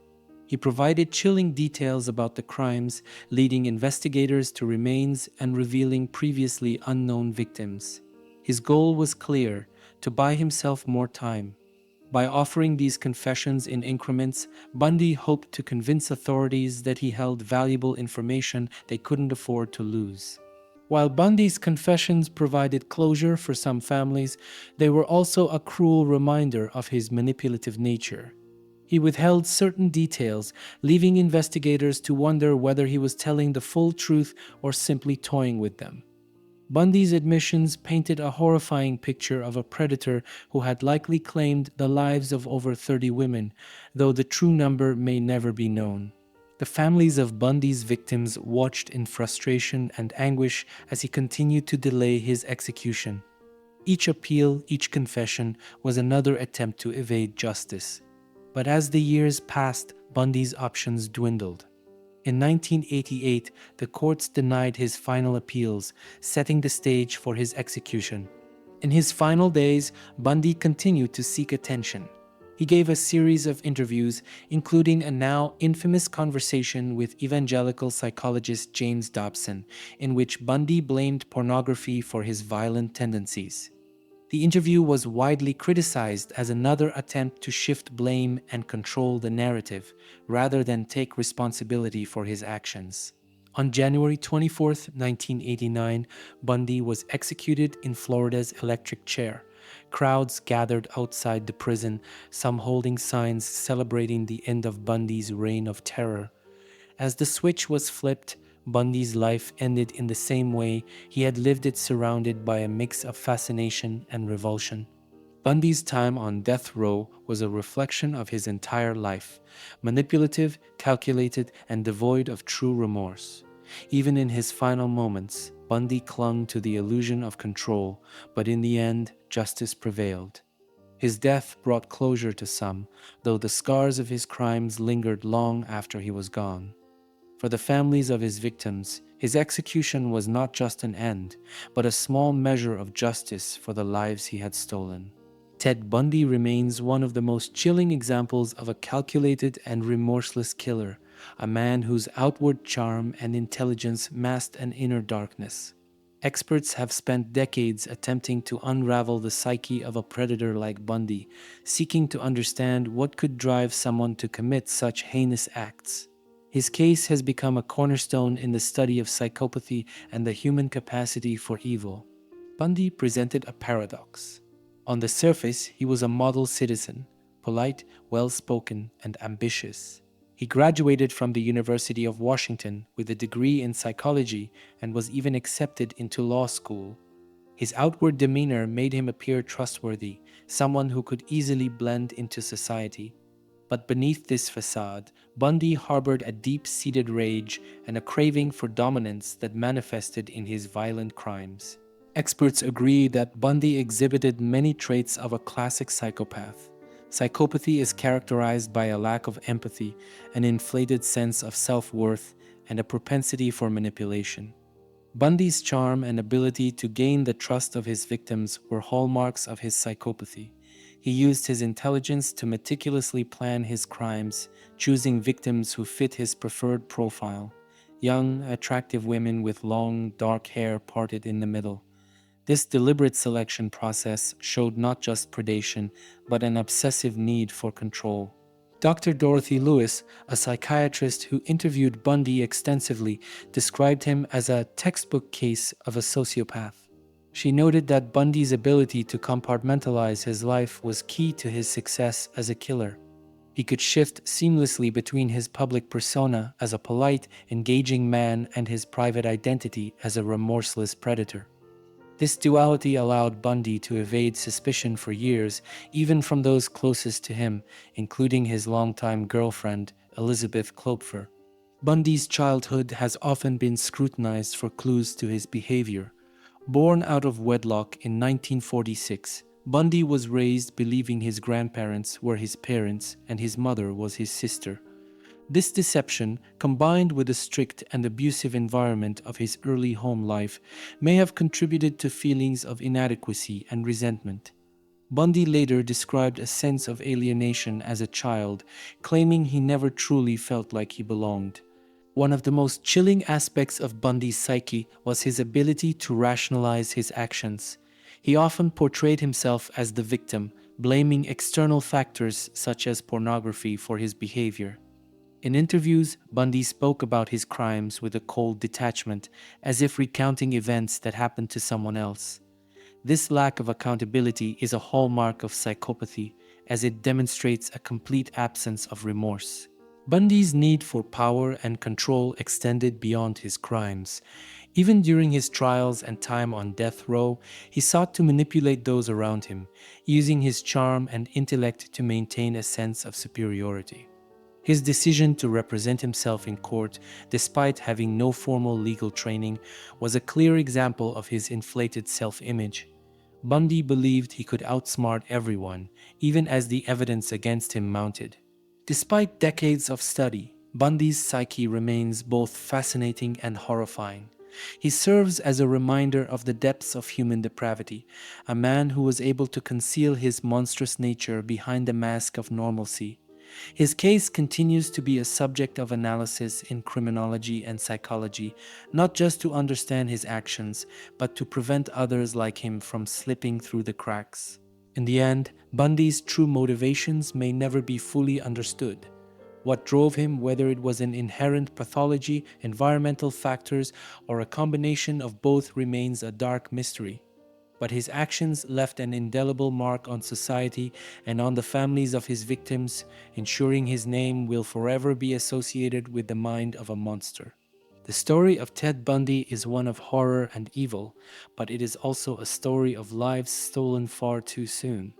S1: He provided chilling details about the crimes, leading investigators to remains and revealing previously unknown victims. His goal was clear: to buy himself more time. By offering these confessions in increments, Bundy hoped to convince authorities that he held valuable information they couldn't afford to lose. While Bundy's confessions provided closure for some families, they were also a cruel reminder of his manipulative nature. He withheld certain details, leaving investigators to wonder whether he was telling the full truth or simply toying with them. Bundy's admissions painted a horrifying picture of a predator who had likely claimed the lives of over 30 women, though the true number may never be known. The families of Bundy's victims watched in frustration and anguish as he continued to delay his execution. Each appeal, each confession, was another attempt to evade justice. But as the years passed, Bundy's options dwindled. In 1988, the courts denied his final appeals, setting the stage for his execution. In his final days, Bundy continued to seek attention. He gave a series of interviews, including a now infamous conversation with evangelical psychologist James Dobson, in which Bundy blamed pornography for his violent tendencies. The interview was widely criticized as another attempt to shift blame and control the narrative, rather than take responsibility for his actions. On January 24, 1989, Bundy was executed in Florida's electric chair. Crowds gathered outside the prison, some holding signs celebrating the end of Bundy's reign of terror. As the switch was flipped, Bundy's life ended in the same way he had lived it, surrounded by a mix of fascination and revulsion. Bundy's time on death row was a reflection of his entire life, manipulative, calculated, and devoid of true remorse. Even in his final moments, Bundy clung to the illusion of control, but in the end, justice prevailed. His death brought closure to some, though the scars of his crimes lingered long after he was gone. For the families of his victims, his execution was not just an end, but a small measure of justice for the lives he had stolen. Ted Bundy remains one of the most chilling examples of a calculated and remorseless killer, a man whose outward charm and intelligence masked an inner darkness. Experts have spent decades attempting to unravel the psyche of a predator like Bundy, seeking to understand what could drive someone to commit such heinous acts. His case has become a cornerstone in the study of psychopathy and the human capacity for evil. Bundy presented a paradox. On the surface, he was a model citizen, polite, well-spoken, and ambitious. He graduated from the University of Washington with a degree in psychology and was even accepted into law school. His outward demeanor made him appear trustworthy, someone who could easily blend into society. But beneath this facade, Bundy harbored a deep-seated rage and a craving for dominance that manifested in his violent crimes. Experts agree that Bundy exhibited many traits of a classic psychopath. Psychopathy is characterized by a lack of empathy, an inflated sense of self-worth, and a propensity for manipulation. Bundy's charm and ability to gain the trust of his victims were hallmarks of his psychopathy. He used his intelligence to meticulously plan his crimes, choosing victims who fit his preferred profile: young, attractive women with long, dark hair parted in the middle. This deliberate selection process showed not just predation, but an obsessive need for control. Dr. Dorothy Lewis, a psychiatrist who interviewed Bundy extensively, described him as a textbook case of a sociopath. She noted that Bundy's ability to compartmentalize his life was key to his success as a killer. He could shift seamlessly between his public persona as a polite, engaging man and his private identity as a remorseless predator. This duality allowed Bundy to evade suspicion for years, even from those closest to him, including his longtime girlfriend, Elizabeth Klopfer. Bundy's childhood has often been scrutinized for clues to his behavior. Born out of wedlock in 1946, Bundy was raised believing his grandparents were his parents and his mother was his sister. This deception, combined with the strict and abusive environment of his early home life, may have contributed to feelings of inadequacy and resentment. Bundy later described a sense of alienation as a child, claiming he never truly felt like he belonged. One of the most chilling aspects of Bundy's psyche was his ability to rationalize his actions. He often portrayed himself as the victim, blaming external factors such as pornography for his behavior. In interviews, Bundy spoke about his crimes with a cold detachment, as if recounting events that happened to someone else. This lack of accountability is a hallmark of psychopathy, as it demonstrates a complete absence of remorse. Bundy's need for power and control extended beyond his crimes. Even during his trials and time on death row, he sought to manipulate those around him, using his charm and intellect to maintain a sense of superiority. His decision to represent himself in court, despite having no formal legal training, was a clear example of his inflated self-image. Bundy believed he could outsmart everyone, even as the evidence against him mounted. Despite decades of study, Bundy's psyche remains both fascinating and horrifying. He serves as a reminder of the depths of human depravity, a man who was able to conceal his monstrous nature behind a mask of normalcy. His case continues to be a subject of analysis in criminology and psychology, not just to understand his actions, but to prevent others like him from slipping through the cracks. In the end, Bundy's true motivations may never be fully understood. What drove him, whether it was an inherent pathology, environmental factors, or a combination of both, remains a dark mystery. But his actions left an indelible mark on society and on the families of his victims, ensuring his name will forever be associated with the mind of a monster. The story of Ted Bundy is one of horror and evil, but it is also a story of lives stolen far too soon.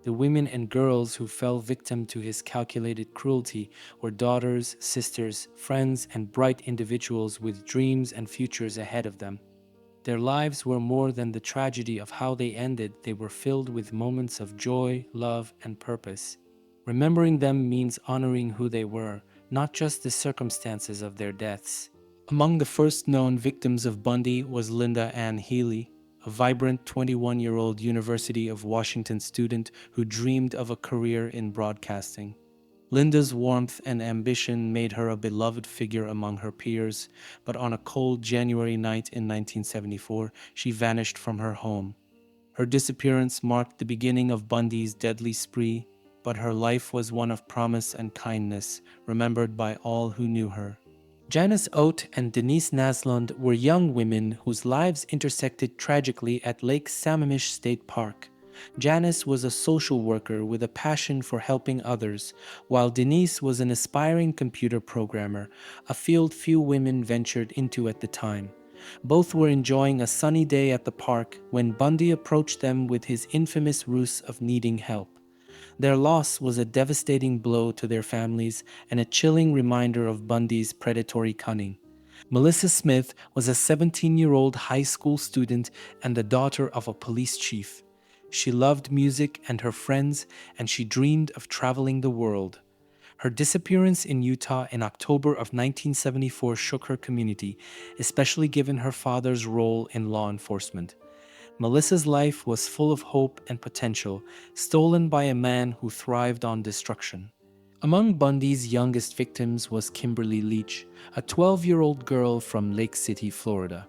S1: The women and girls who fell victim to his calculated cruelty were daughters, sisters, friends, and bright individuals with dreams and futures ahead of them. Their lives were more than the tragedy of how they ended. They were filled with moments of joy, love, and purpose. Remembering them means honoring who they were, not just the circumstances of their deaths. Among the first known victims of Bundy was Linda Ann Healy, a vibrant 21-year-old University of Washington student who dreamed of a career in broadcasting. Linda's warmth and ambition made her a beloved figure among her peers, but on a cold January night in 1974, she vanished from her home. Her disappearance marked the beginning of Bundy's deadly spree, but her life was one of promise and kindness, remembered by all who knew her. Janice Oates and Denise Naslund were young women whose lives intersected tragically at Lake Sammamish State Park. Janice was a social worker with a passion for helping others, while Denise was an aspiring computer programmer, a field few women ventured into at the time. Both were enjoying a sunny day at the park when Bundy approached them with his infamous ruse of needing help. Their loss was a devastating blow to their families and a chilling reminder of Bundy's predatory cunning. Melissa Smith was a 17-year-old high school student and the daughter of a police chief. She loved music and her friends, and she dreamed of traveling the world. Her disappearance in Utah in October of 1974 shook her community, especially given her father's role in law enforcement. Melissa's life was full of hope and potential, stolen by a man who thrived on destruction. Among Bundy's youngest victims was Kimberly Leach, a 12-year-old girl from Lake City, Florida.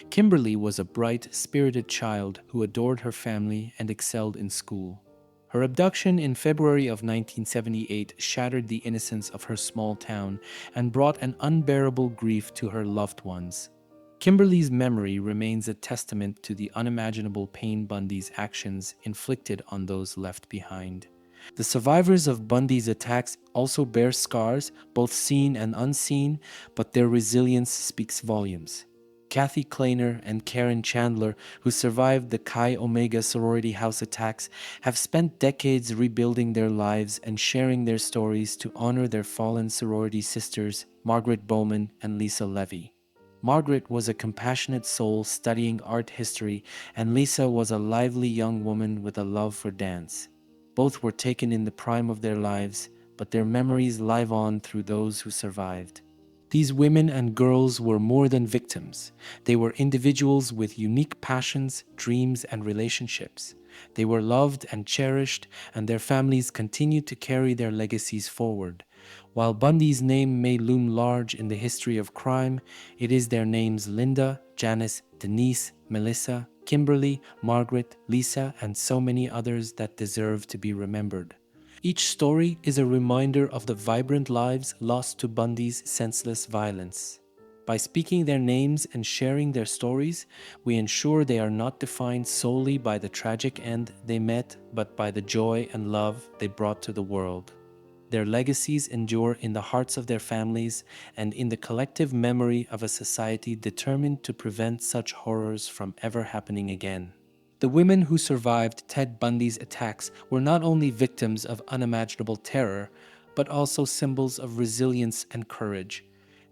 S1: Kimberly was a bright, spirited child who adored her family and excelled in school. Her abduction in February of 1978 shattered the innocence of her small town and brought an unbearable grief to her loved ones. Kimberly's memory remains a testament to the unimaginable pain Bundy's actions inflicted on those left behind. The survivors of Bundy's attacks also bear scars, both seen and unseen, but their resilience speaks volumes. Kathy Kleiner and Karen Chandler, who survived the Chi Omega sorority house attacks, have spent decades rebuilding their lives and sharing their stories to honor their fallen sorority sisters, Margaret Bowman and Lisa Levy. Margaret was a compassionate soul studying art history, and Lisa was a lively young woman with a love for dance. Both were taken in the prime of their lives, but their memories live on through those who survived. These women and girls were more than victims. They were individuals with unique passions, dreams, and relationships. They were loved and cherished, and their families continued to carry their legacies forward. While Bundy's name may loom large in the history of crime, it is their names Linda, Janice, Denise, Melissa, Kimberly, Margaret, Lisa, and so many others that deserve to be remembered. Each story is a reminder of the vibrant lives lost to Bundy's senseless violence. By speaking their names and sharing their stories, we ensure they are not defined solely by the tragic end they met, but by the joy and love they brought to the world. Their legacies endure in the hearts of their families and in the collective memory of a society determined to prevent such horrors from ever happening again. The women who survived Ted Bundy's attacks were not only victims of unimaginable terror, but also symbols of resilience and courage.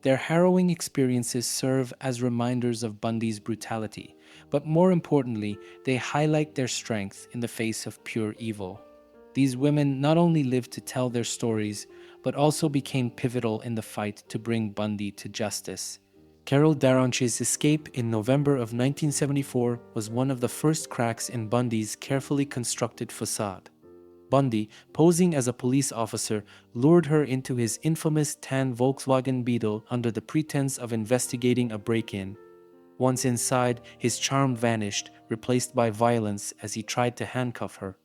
S1: Their harrowing experiences serve as reminders of Bundy's brutality, but more importantly, they highlight their strength in the face of pure evil. These women not only lived to tell their stories, but also became pivotal in the fight to bring Bundy to justice. Carol Daronchi's escape in November of 1974 was one of the first cracks in Bundy's carefully constructed facade. Bundy, posing as a police officer, lured her into his infamous tan Volkswagen Beetle under the pretense of investigating a break-in. Once inside, his charm vanished, replaced by violence as he tried to handcuff her.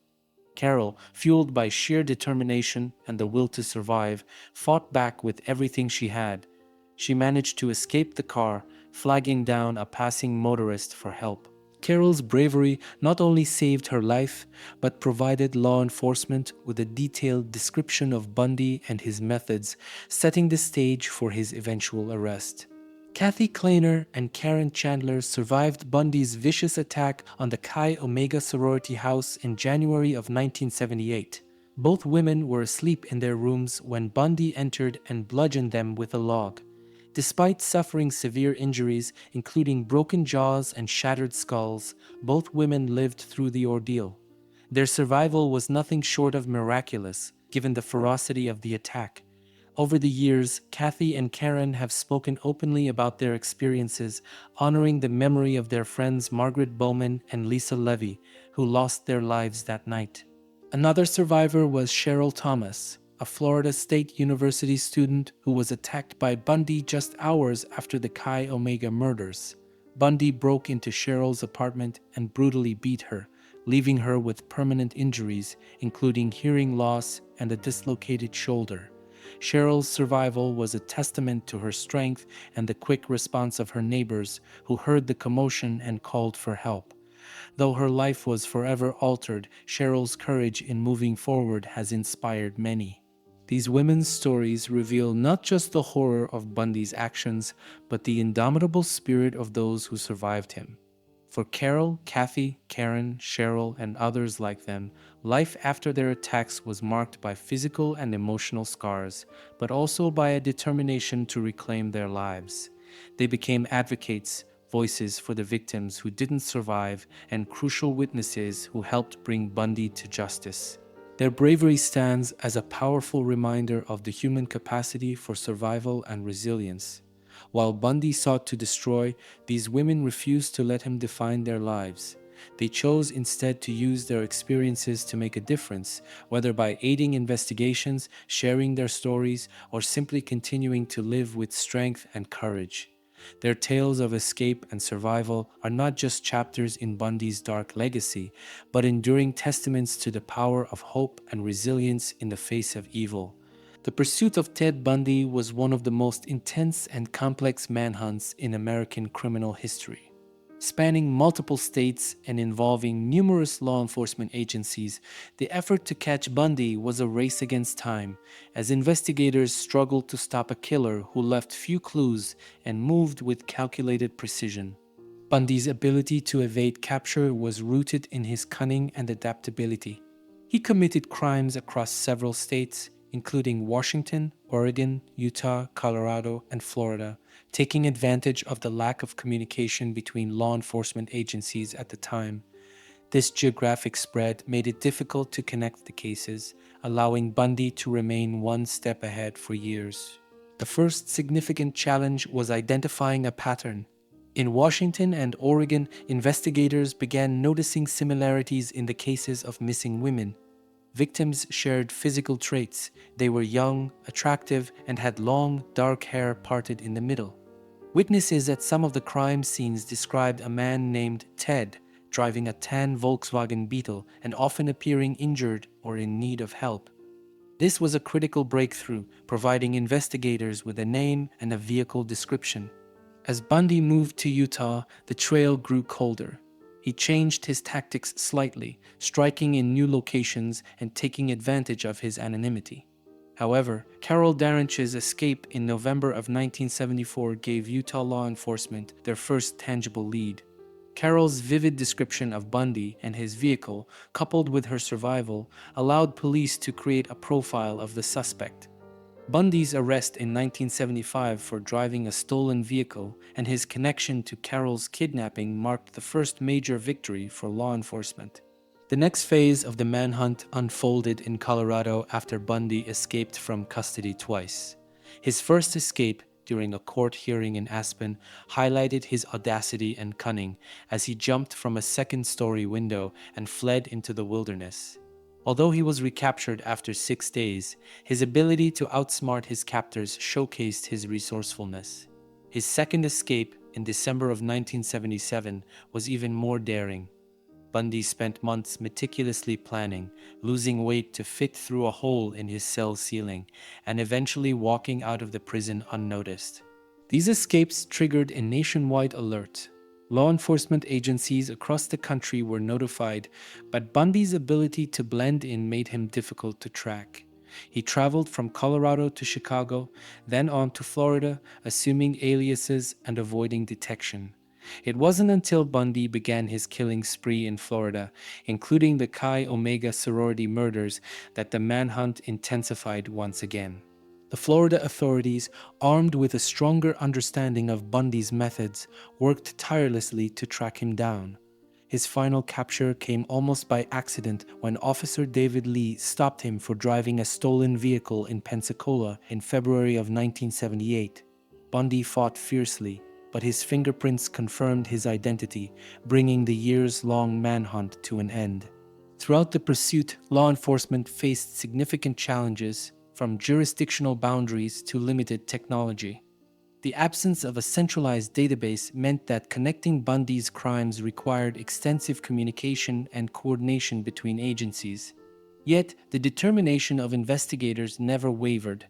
S1: Carol, fueled by sheer determination and the will to survive, fought back with everything she had. She managed to escape the car, flagging down a passing motorist for help. Carol's bravery not only saved her life, but provided law enforcement with a detailed description of Bundy and his methods, setting the stage for his eventual arrest. Kathy Kleiner and Karen Chandler survived Bundy's vicious attack on the Chi Omega sorority house in January of 1978. Both women were asleep in their rooms when Bundy entered and bludgeoned them with a log. Despite suffering severe injuries, including broken jaws and shattered skulls, both women lived through the ordeal. Their survival was nothing short of miraculous, given the ferocity of the attack. Over the years, Kathy and Karen have spoken openly about their experiences, honoring the memory of their friends Margaret Bowman and Lisa Levy, who lost their lives that night. Another survivor was Cheryl Thomas, a Florida State University student who was attacked by Bundy just hours after the Chi Omega murders. Bundy broke into Cheryl's apartment and brutally beat her, leaving her with permanent injuries, including hearing loss and a dislocated shoulder. Cheryl's survival was a testament to her strength and the quick response of her neighbors, who heard the commotion and called for help. Though her life was forever altered, Cheryl's courage in moving forward has inspired many. These women's stories reveal not just the horror of Bundy's actions, but the indomitable spirit of those who survived him. For Carol, Kathy, Karen, Cheryl, and others like them, life after their attacks was marked by physical and emotional scars, but also by a determination to reclaim their lives. They became advocates, voices for the victims who didn't survive, and crucial witnesses who helped bring Bundy to justice. Their bravery stands as a powerful reminder of the human capacity for survival and resilience. While Bundy sought to destroy, these women refused to let him define their lives. They chose instead to use their experiences to make a difference, whether by aiding investigations, sharing their stories, or simply continuing to live with strength and courage. Their tales of escape and survival are not just chapters in Bundy's dark legacy, but enduring testaments to the power of hope and resilience in the face of evil. The pursuit of Ted Bundy was one of the most intense and complex manhunts in American criminal history. Spanning multiple states and involving numerous law enforcement agencies, the effort to catch Bundy was a race against time, as investigators struggled to stop a killer who left few clues and moved with calculated precision. Bundy's ability to evade capture was rooted in his cunning and adaptability. He committed crimes across several states, including Washington, Oregon, Utah, Colorado, and Florida, taking advantage of the lack of communication between law enforcement agencies at the time. This geographic spread made it difficult to connect the cases, allowing Bundy to remain one step ahead for years. The first significant challenge was identifying a pattern. In Washington and Oregon, investigators began noticing similarities in the cases of missing women. Victims shared physical traits. They were young, attractive, and had long, dark hair parted in the middle. Witnesses at some of the crime scenes described a man named Ted, driving a tan Volkswagen Beetle and often appearing injured or in need of help. This was a critical breakthrough, providing investigators with a name and a vehicle description. As Bundy moved to Utah, the trail grew colder. He changed his tactics slightly, striking in new locations and taking advantage of his anonymity. However, Carol Darrench's escape in November of 1974 gave Utah law enforcement their first tangible lead. Carol's vivid description of Bundy and his vehicle, coupled with her survival, allowed police to create a profile of the suspect. Bundy's arrest in 1975 for driving a stolen vehicle and his connection to Carol's kidnapping marked the first major victory for law enforcement. The next phase of the manhunt unfolded in Colorado after Bundy escaped from custody twice. His first escape, during a court hearing in Aspen, highlighted his audacity and cunning as he jumped from a second-story window and fled into the wilderness. Although he was recaptured after 6 days, his ability to outsmart his captors showcased his resourcefulness. His second escape, in December of 1977, was even more daring. Bundy spent months meticulously planning, losing weight to fit through a hole in his cell ceiling, and eventually walking out of the prison unnoticed. These escapes triggered a nationwide alert. Law enforcement agencies across the country were notified, but Bundy's ability to blend in made him difficult to track. He traveled from Colorado to Chicago, then on to Florida, assuming aliases and avoiding detection. It wasn't until Bundy began his killing spree in Florida, including the Chi Omega sorority murders, that the manhunt intensified once again. The Florida authorities, armed with a stronger understanding of Bundy's methods, worked tirelessly to track him down. His final capture came almost by accident when Officer David Lee stopped him for driving a stolen vehicle in Pensacola in February of 1978. Bundy fought fiercely, but his fingerprints confirmed his identity, bringing the years-long manhunt to an end. Throughout the pursuit, law enforcement faced significant challenges, from jurisdictional boundaries to limited technology. The absence of a centralized database meant that connecting Bundy's crimes required extensive communication and coordination between agencies. Yet, the determination of investigators never wavered.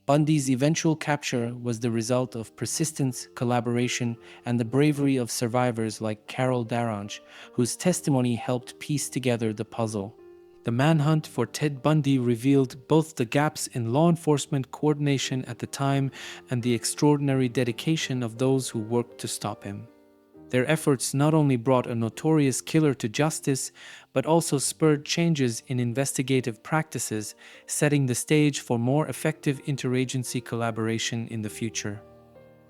S1: Bundy's eventual capture was the result of persistence, collaboration, and the bravery of survivors like Carol Darrench, whose testimony helped piece together the puzzle. The manhunt for Ted Bundy revealed both the gaps in law enforcement coordination at the time and the extraordinary dedication of those who worked to stop him. Their efforts not only brought a notorious killer to justice, but also spurred changes in investigative practices, setting the stage for more effective interagency collaboration in the future.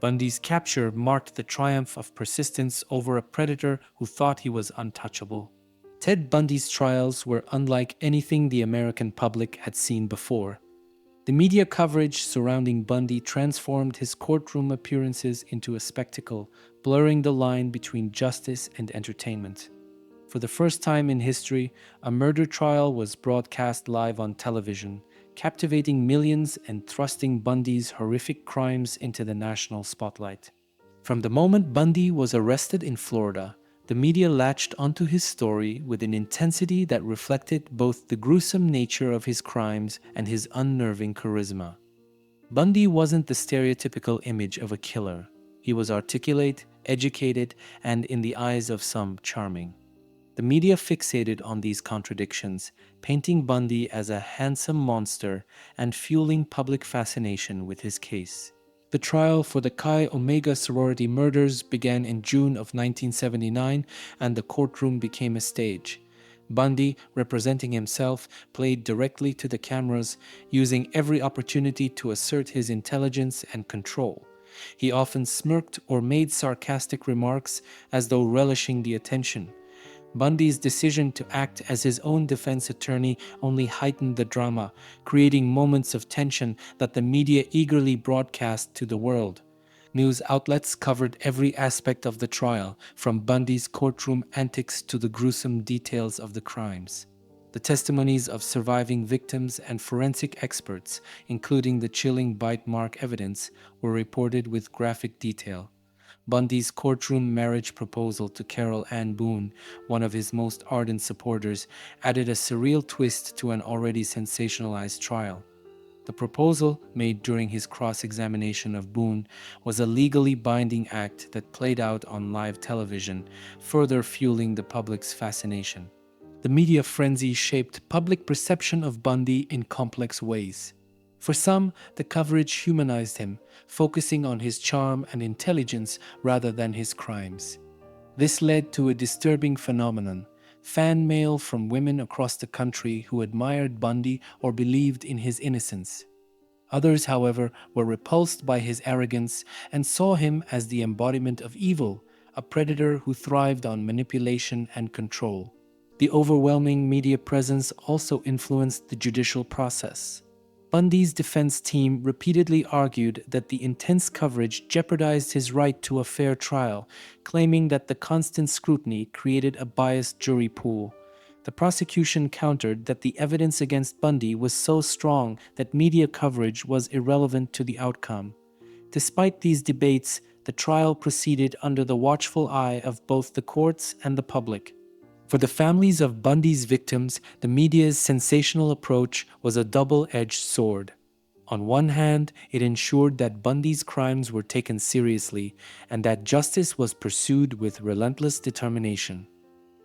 S1: Bundy's capture marked the triumph of persistence over a predator who thought he was untouchable. Ted Bundy's trials were unlike anything the American public had seen before. The media coverage surrounding Bundy transformed his courtroom appearances into a spectacle, blurring the line between justice and entertainment. For the first time in history, a murder trial was broadcast live on television, captivating millions and thrusting Bundy's horrific crimes into the national spotlight. From the moment Bundy was arrested in Florida, the media latched onto his story with an intensity that reflected both the gruesome nature of his crimes and his unnerving charisma. Bundy wasn't the stereotypical image of a killer. He was articulate, educated, and, in the eyes of some, charming. The media fixated on these contradictions, painting Bundy as a handsome monster and fueling public fascination with his case. The trial for the Chi Omega sorority murders began in June of 1979, and the courtroom became a stage. Bundy, representing himself, played directly to the cameras, using every opportunity to assert his intelligence and control. He often smirked or made sarcastic remarks as though relishing the attention. Bundy's decision to act as his own defense attorney only heightened the drama, creating moments of tension that the media eagerly broadcast to the world. News outlets covered every aspect of the trial, from Bundy's courtroom antics to the gruesome details of the crimes. The testimonies of surviving victims and forensic experts, including the chilling bite mark evidence, were reported with graphic detail. Bundy's courtroom marriage proposal to Carol Ann Boone, one of his most ardent supporters, added a surreal twist to an already sensationalized trial. The proposal, made during his cross-examination of Boone, was a legally binding act that played out on live television, further fueling the public's fascination. The media frenzy shaped public perception of Bundy in complex ways. For some, the coverage humanized him, focusing on his charm and intelligence rather than his crimes. This led to a disturbing phenomenon: fan mail from women across the country who admired Bundy or believed in his innocence. Others, however, were repulsed by his arrogance and saw him as the embodiment of evil, a predator who thrived on manipulation and control. The overwhelming media presence also influenced the judicial process. Bundy's defense team repeatedly argued that the intense coverage jeopardized his right to a fair trial, claiming that the constant scrutiny created a biased jury pool. The prosecution countered that the evidence against Bundy was so strong that media coverage was irrelevant to the outcome. Despite these debates, the trial proceeded under the watchful eye of both the courts and the public. For the families of Bundy's victims, the media's sensational approach was a double-edged sword. On one hand, it ensured that Bundy's crimes were taken seriously and that justice was pursued with relentless determination.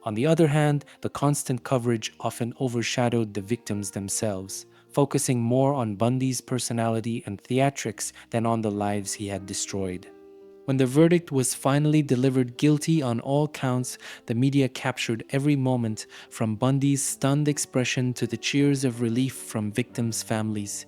S1: On the other hand, the constant coverage often overshadowed the victims themselves, focusing more on Bundy's personality and theatrics than on the lives he had destroyed. When the verdict was finally delivered guilty on all counts, the media captured every moment, from Bundy's stunned expression to the cheers of relief from victims' families.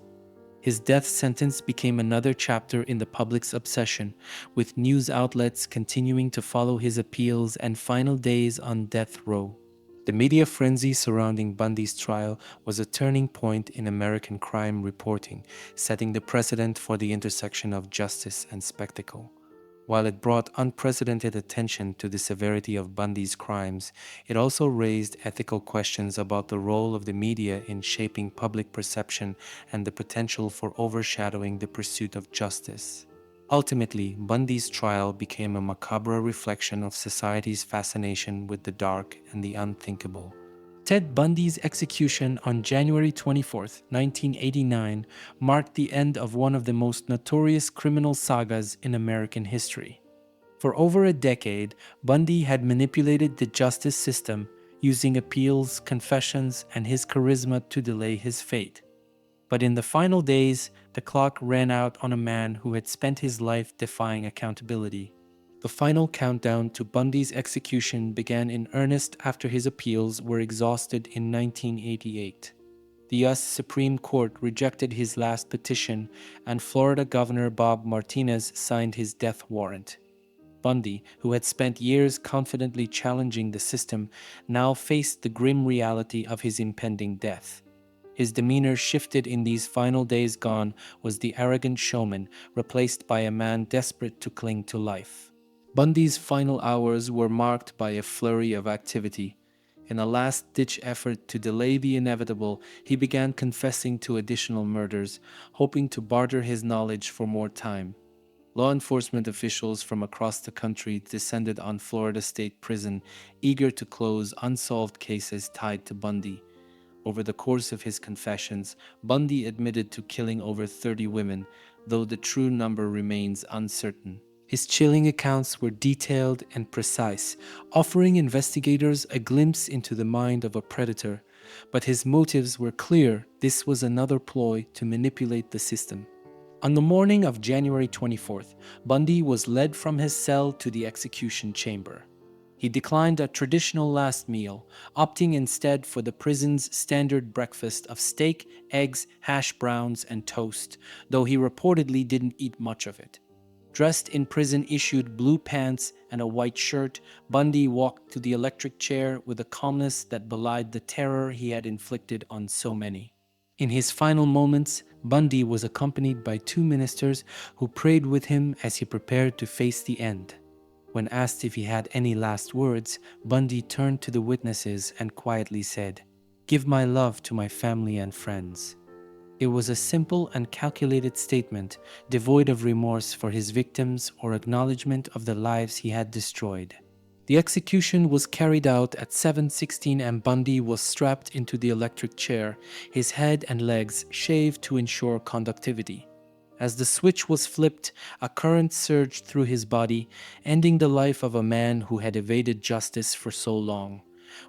S1: His death sentence became another chapter in the public's obsession, with news outlets continuing to follow his appeals and final days on death row. The media frenzy surrounding Bundy's trial was a turning point in American crime reporting, setting the precedent for the intersection of justice and spectacle. While it brought unprecedented attention to the severity of Bundy's crimes, it also raised ethical questions about the role of the media in shaping public perception and the potential for overshadowing the pursuit of justice. Ultimately, Bundy's trial became a macabre reflection of society's fascination with the dark and the unthinkable. Ted Bundy's execution on January 24, 1989, marked the end of one of the most notorious criminal sagas in American history. For over a decade, Bundy had manipulated the justice system, using appeals, confessions, and his charisma to delay his fate. But in the final days, the clock ran out on a man who had spent his life defying accountability. The final countdown to Bundy's execution began in earnest after his appeals were exhausted in 1988. The U.S. Supreme Court rejected his last petition, and Florida Governor Bob Martinez signed his death warrant. Bundy, who had spent years confidently challenging the system, now faced the grim reality of his impending death. His demeanor shifted in these final days. Gone was the arrogant showman, replaced by a man desperate to cling to life. Bundy's final hours were marked by a flurry of activity. In a last-ditch effort to delay the inevitable, he began confessing to additional murders, hoping to barter his knowledge for more time. Law enforcement officials from across the country descended on Florida State Prison, eager to close unsolved cases tied to Bundy. Over the course of his confessions, Bundy admitted to killing over 30 women, though the true number remains uncertain. His chilling accounts were detailed and precise, offering investigators a glimpse into the mind of a predator. But his motives were clear: this was another ploy to manipulate the system. On the morning of January 24th, Bundy was led from his cell to the execution chamber. He declined a traditional last meal, opting instead for the prison's standard breakfast of steak, eggs, hash browns, and toast, though he reportedly didn't eat much of it. Dressed in prison-issued blue pants and a white shirt, Bundy walked to the electric chair with a calmness that belied the terror he had inflicted on so many. In his final moments, Bundy was accompanied by two ministers who prayed with him as he prepared to face the end. When asked if he had any last words, Bundy turned to the witnesses and quietly said, "Give my love to my family and friends." It was a simple and calculated statement, devoid of remorse for his victims or acknowledgement of the lives he had destroyed. The execution was carried out at 7:16 and Bundy was strapped into the electric chair, his head and legs shaved to ensure conductivity. As the switch was flipped, a current surged through his body, ending the life of a man who had evaded justice for so long.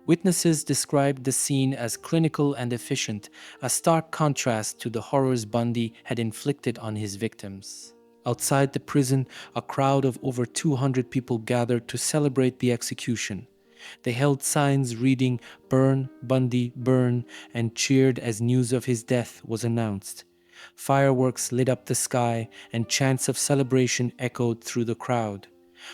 S1: Witnesses described the scene as clinical and efficient, a stark contrast to the horrors Bundy had inflicted on his victims. Outside the prison, a crowd of over 200 people gathered to celebrate the execution. They held signs reading "Burn, Bundy, burn," and cheered as news of his death was announced. Fireworks lit up the sky, and chants of celebration echoed through the crowd.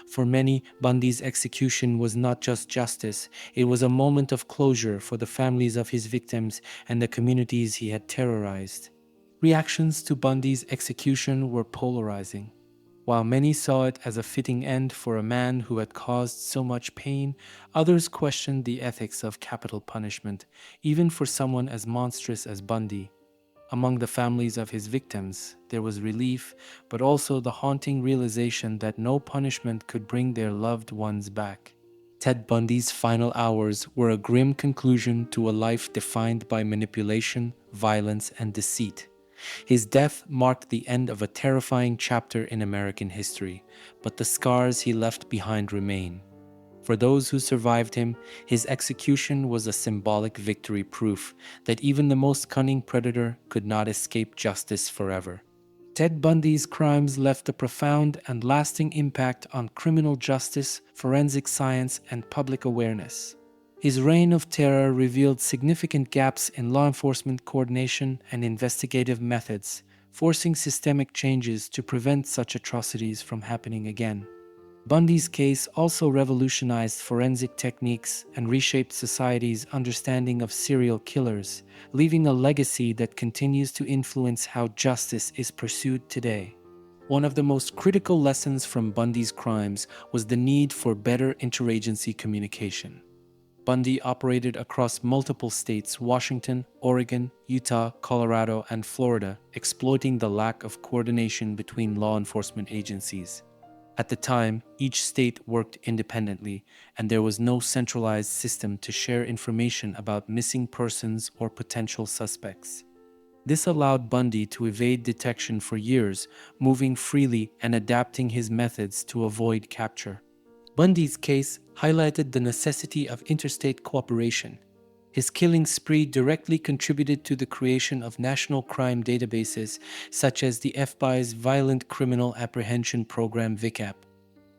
S1: For many, Bundy's execution was not just justice, it was a moment of closure for the families of his victims and the communities he had terrorized. Reactions to Bundy's execution were polarizing. While many saw it as a fitting end for a man who had caused so much pain, others questioned the ethics of capital punishment, even for someone as monstrous as Bundy. Among the families of his victims, there was relief, but also the haunting realization that no punishment could bring their loved ones back. Ted Bundy's final hours were a grim conclusion to a life defined by manipulation, violence, and deceit. His death marked the end of a terrifying chapter in American history, but the scars he left behind remain. For those who survived him, his execution was a symbolic victory, proof that even the most cunning predator could not escape justice forever. Ted Bundy's crimes left a profound and lasting impact on criminal justice, forensic science, and public awareness. His reign of terror revealed significant gaps in law enforcement coordination and investigative methods, forcing systemic changes to prevent such atrocities from happening again. Bundy's case also revolutionized forensic techniques and reshaped society's understanding of serial killers, leaving a legacy that continues to influence how justice is pursued today. One of the most critical lessons from Bundy's crimes was the need for better interagency communication. Bundy operated across multiple states: Washington, Oregon, Utah, Colorado, and Florida, exploiting the lack of coordination between law enforcement agencies. At the time, each state worked independently, and there was no centralized system to share information about missing persons or potential suspects. This allowed Bundy to evade detection for years, moving freely and adapting his methods to avoid capture. Bundy's case highlighted the necessity of interstate cooperation. His killing spree directly contributed to the creation of national crime databases such as the FBI's Violent Criminal Apprehension Program (VCAP).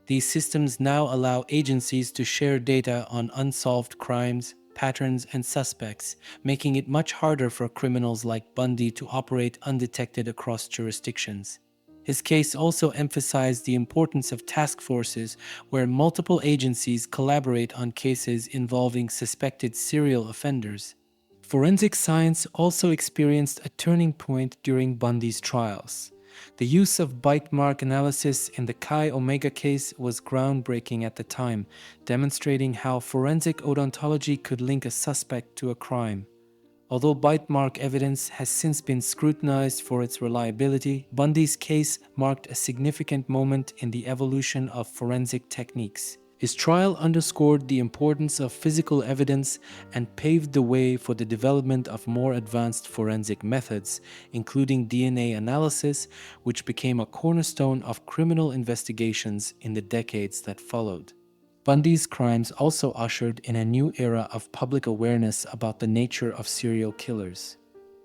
S1: These systems now allow agencies to share data on unsolved crimes, patterns, and suspects, making it much harder for criminals like Bundy to operate undetected across jurisdictions. His case also emphasized the importance of task forces where multiple agencies collaborate on cases involving suspected serial offenders. Forensic science also experienced a turning point during Bundy's trials. The use of bite mark analysis in the Chi Omega case was groundbreaking at the time, demonstrating how forensic odontology could link a suspect to a crime. Although bite mark evidence has since been scrutinized for its reliability, Bundy's case marked a significant moment in the evolution of forensic techniques. His trial underscored the importance of physical evidence and paved the way for the development of more advanced forensic methods, including DNA analysis, which became a cornerstone of criminal investigations in the decades that followed. Bundy's crimes also ushered in a new era of public awareness about the nature of serial killers.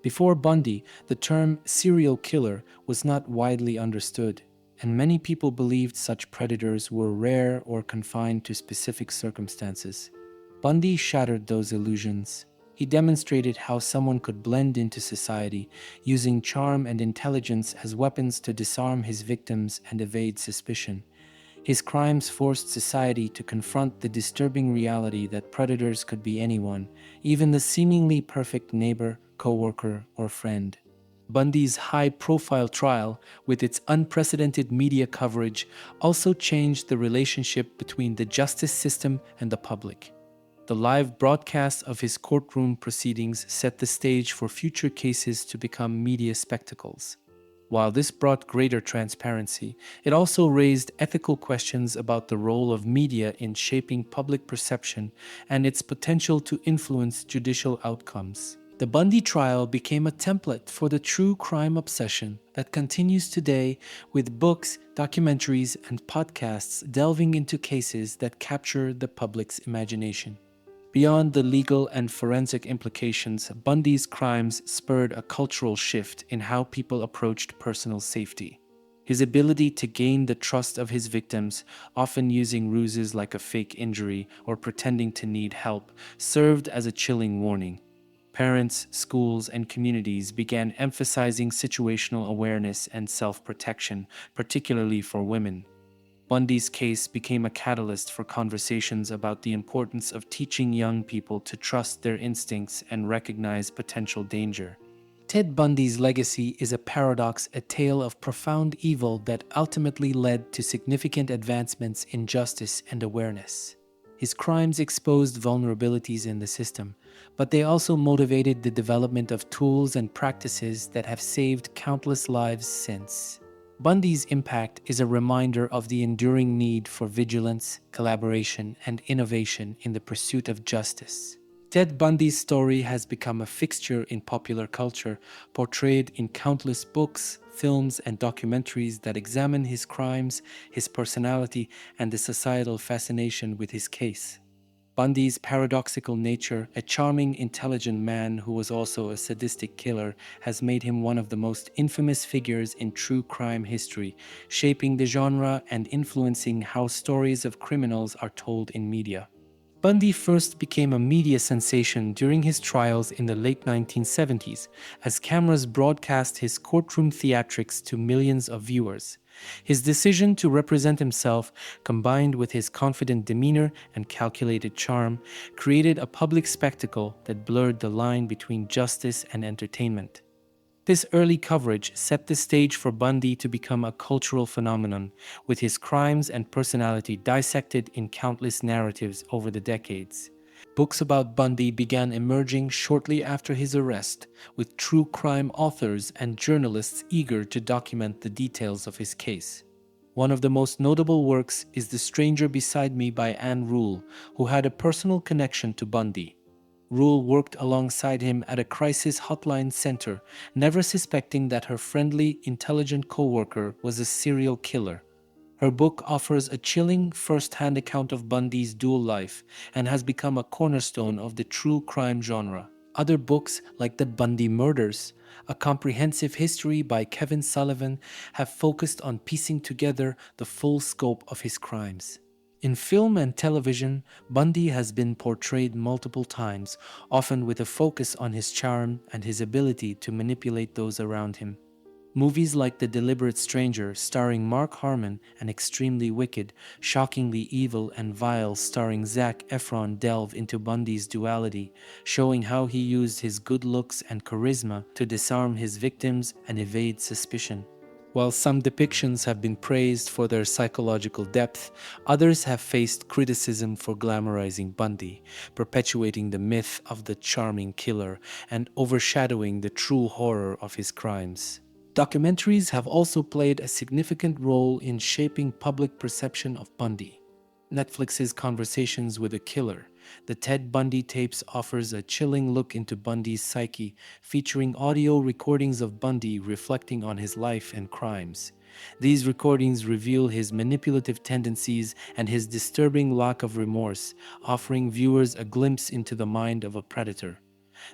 S1: Before Bundy, the term serial killer was not widely understood, and many people believed such predators were rare or confined to specific circumstances. Bundy shattered those illusions. He demonstrated how someone could blend into society, using charm and intelligence as weapons to disarm his victims and evade suspicion. His crimes forced society to confront the disturbing reality that predators could be anyone, even the seemingly perfect neighbor, coworker, or friend. Bundy's high-profile trial, with its unprecedented media coverage, also changed the relationship between the justice system and the public. The live broadcast of his courtroom proceedings set the stage for future cases to become media spectacles. While this brought greater transparency, it also raised ethical questions about the role of media in shaping public perception and its potential to influence judicial outcomes. The Bundy trial became a template for the true crime obsession that continues today, with books, documentaries, and podcasts delving into cases that capture the public's imagination. Beyond the legal and forensic implications, Bundy's crimes spurred a cultural shift in how people approached personal safety. His ability to gain the trust of his victims, often using ruses like a fake injury or pretending to need help, served as a chilling warning. Parents, schools, and communities began emphasizing situational awareness and self-protection, particularly for women. Bundy's case became a catalyst for conversations about the importance of teaching young people to trust their instincts and recognize potential danger. Ted Bundy's legacy is a paradox, a tale of profound evil that ultimately led to significant advancements in justice and awareness. His crimes exposed vulnerabilities in the system, but they also motivated the development of tools and practices that have saved countless lives since. Bundy's impact is a reminder of the enduring need for vigilance, collaboration, and innovation in the pursuit of justice. Ted Bundy's story has become a fixture in popular culture, portrayed in countless books, films, and documentaries that examine his crimes, his personality, and the societal fascination with his case. Bundy's paradoxical nature, a charming, intelligent man who was also a sadistic killer, has made him one of the most infamous figures in true crime history, shaping the genre and influencing how stories of criminals are told in media. Bundy first became a media sensation during his trials in the late 1970s, as cameras broadcast his courtroom theatrics to millions of viewers. His decision to represent himself, combined with his confident demeanor and calculated charm, created a public spectacle that blurred the line between justice and entertainment. This early coverage set the stage for Bundy to become a cultural phenomenon, with his crimes and personality dissected in countless narratives over the decades. Books about Bundy began emerging shortly after his arrest, with true crime authors and journalists eager to document the details of his case. One of the most notable works is The Stranger Beside Me by Anne Rule, who had a personal connection to Bundy. Rule worked alongside him at a crisis hotline center, never suspecting that her friendly, intelligent coworker was a serial killer. Her book offers a chilling first-hand account of Bundy's dual life and has become a cornerstone of the true crime genre. Other books, like The Bundy Murders, a comprehensive history by Kevin Sullivan, have focused on piecing together the full scope of his crimes. In film and television, Bundy has been portrayed multiple times, often with a focus on his charm and his ability to manipulate those around him. Movies like The Deliberate Stranger, starring Mark Harmon, and Extremely Wicked, Shockingly Evil, and Vile, starring Zac Efron, delve into Bundy's duality, showing how he used his good looks and charisma to disarm his victims and evade suspicion. While some depictions have been praised for their psychological depth, others have faced criticism for glamorizing Bundy, perpetuating the myth of the charming killer and overshadowing the true horror of his crimes. Documentaries have also played a significant role in shaping public perception of Bundy. Netflix's Conversations with a Killer, the Ted Bundy tapes, offers a chilling look into Bundy's psyche, featuring audio recordings of Bundy reflecting on his life and crimes. These recordings reveal his manipulative tendencies and his disturbing lack of remorse, offering viewers a glimpse into the mind of a predator.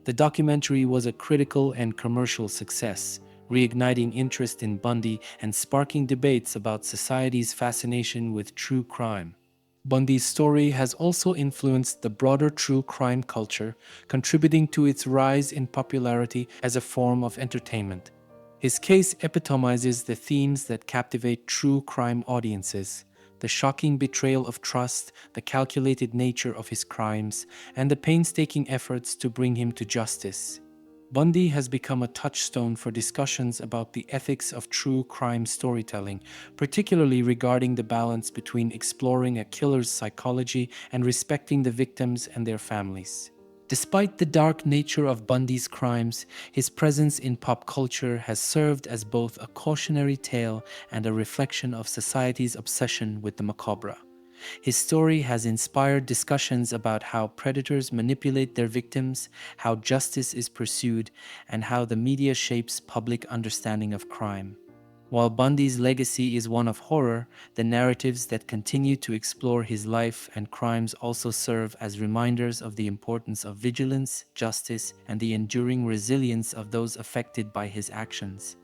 S1: The documentary was a critical and commercial success, reigniting interest in Bundy and sparking debates about society's fascination with true crime. Bundy's story has also influenced the broader true crime culture, contributing to its rise in popularity as a form of entertainment. His case epitomizes the themes that captivate true crime audiences: the shocking betrayal of trust, the calculated nature of his crimes, and the painstaking efforts to bring him to justice. Bundy has become a touchstone for discussions about the ethics of true crime storytelling, particularly regarding the balance between exploring a killer's psychology and respecting the victims and their families. Despite the dark nature of Bundy's crimes, his presence in pop culture has served as both a cautionary tale and a reflection of society's obsession with the macabre. His story has inspired discussions about how predators manipulate their victims, how justice is pursued, and how the media shapes public understanding of crime. While Bundy's legacy is one of horror, the narratives that continue to explore his life and crimes also serve as reminders of the importance of vigilance, justice, and the enduring resilience of those affected by his actions.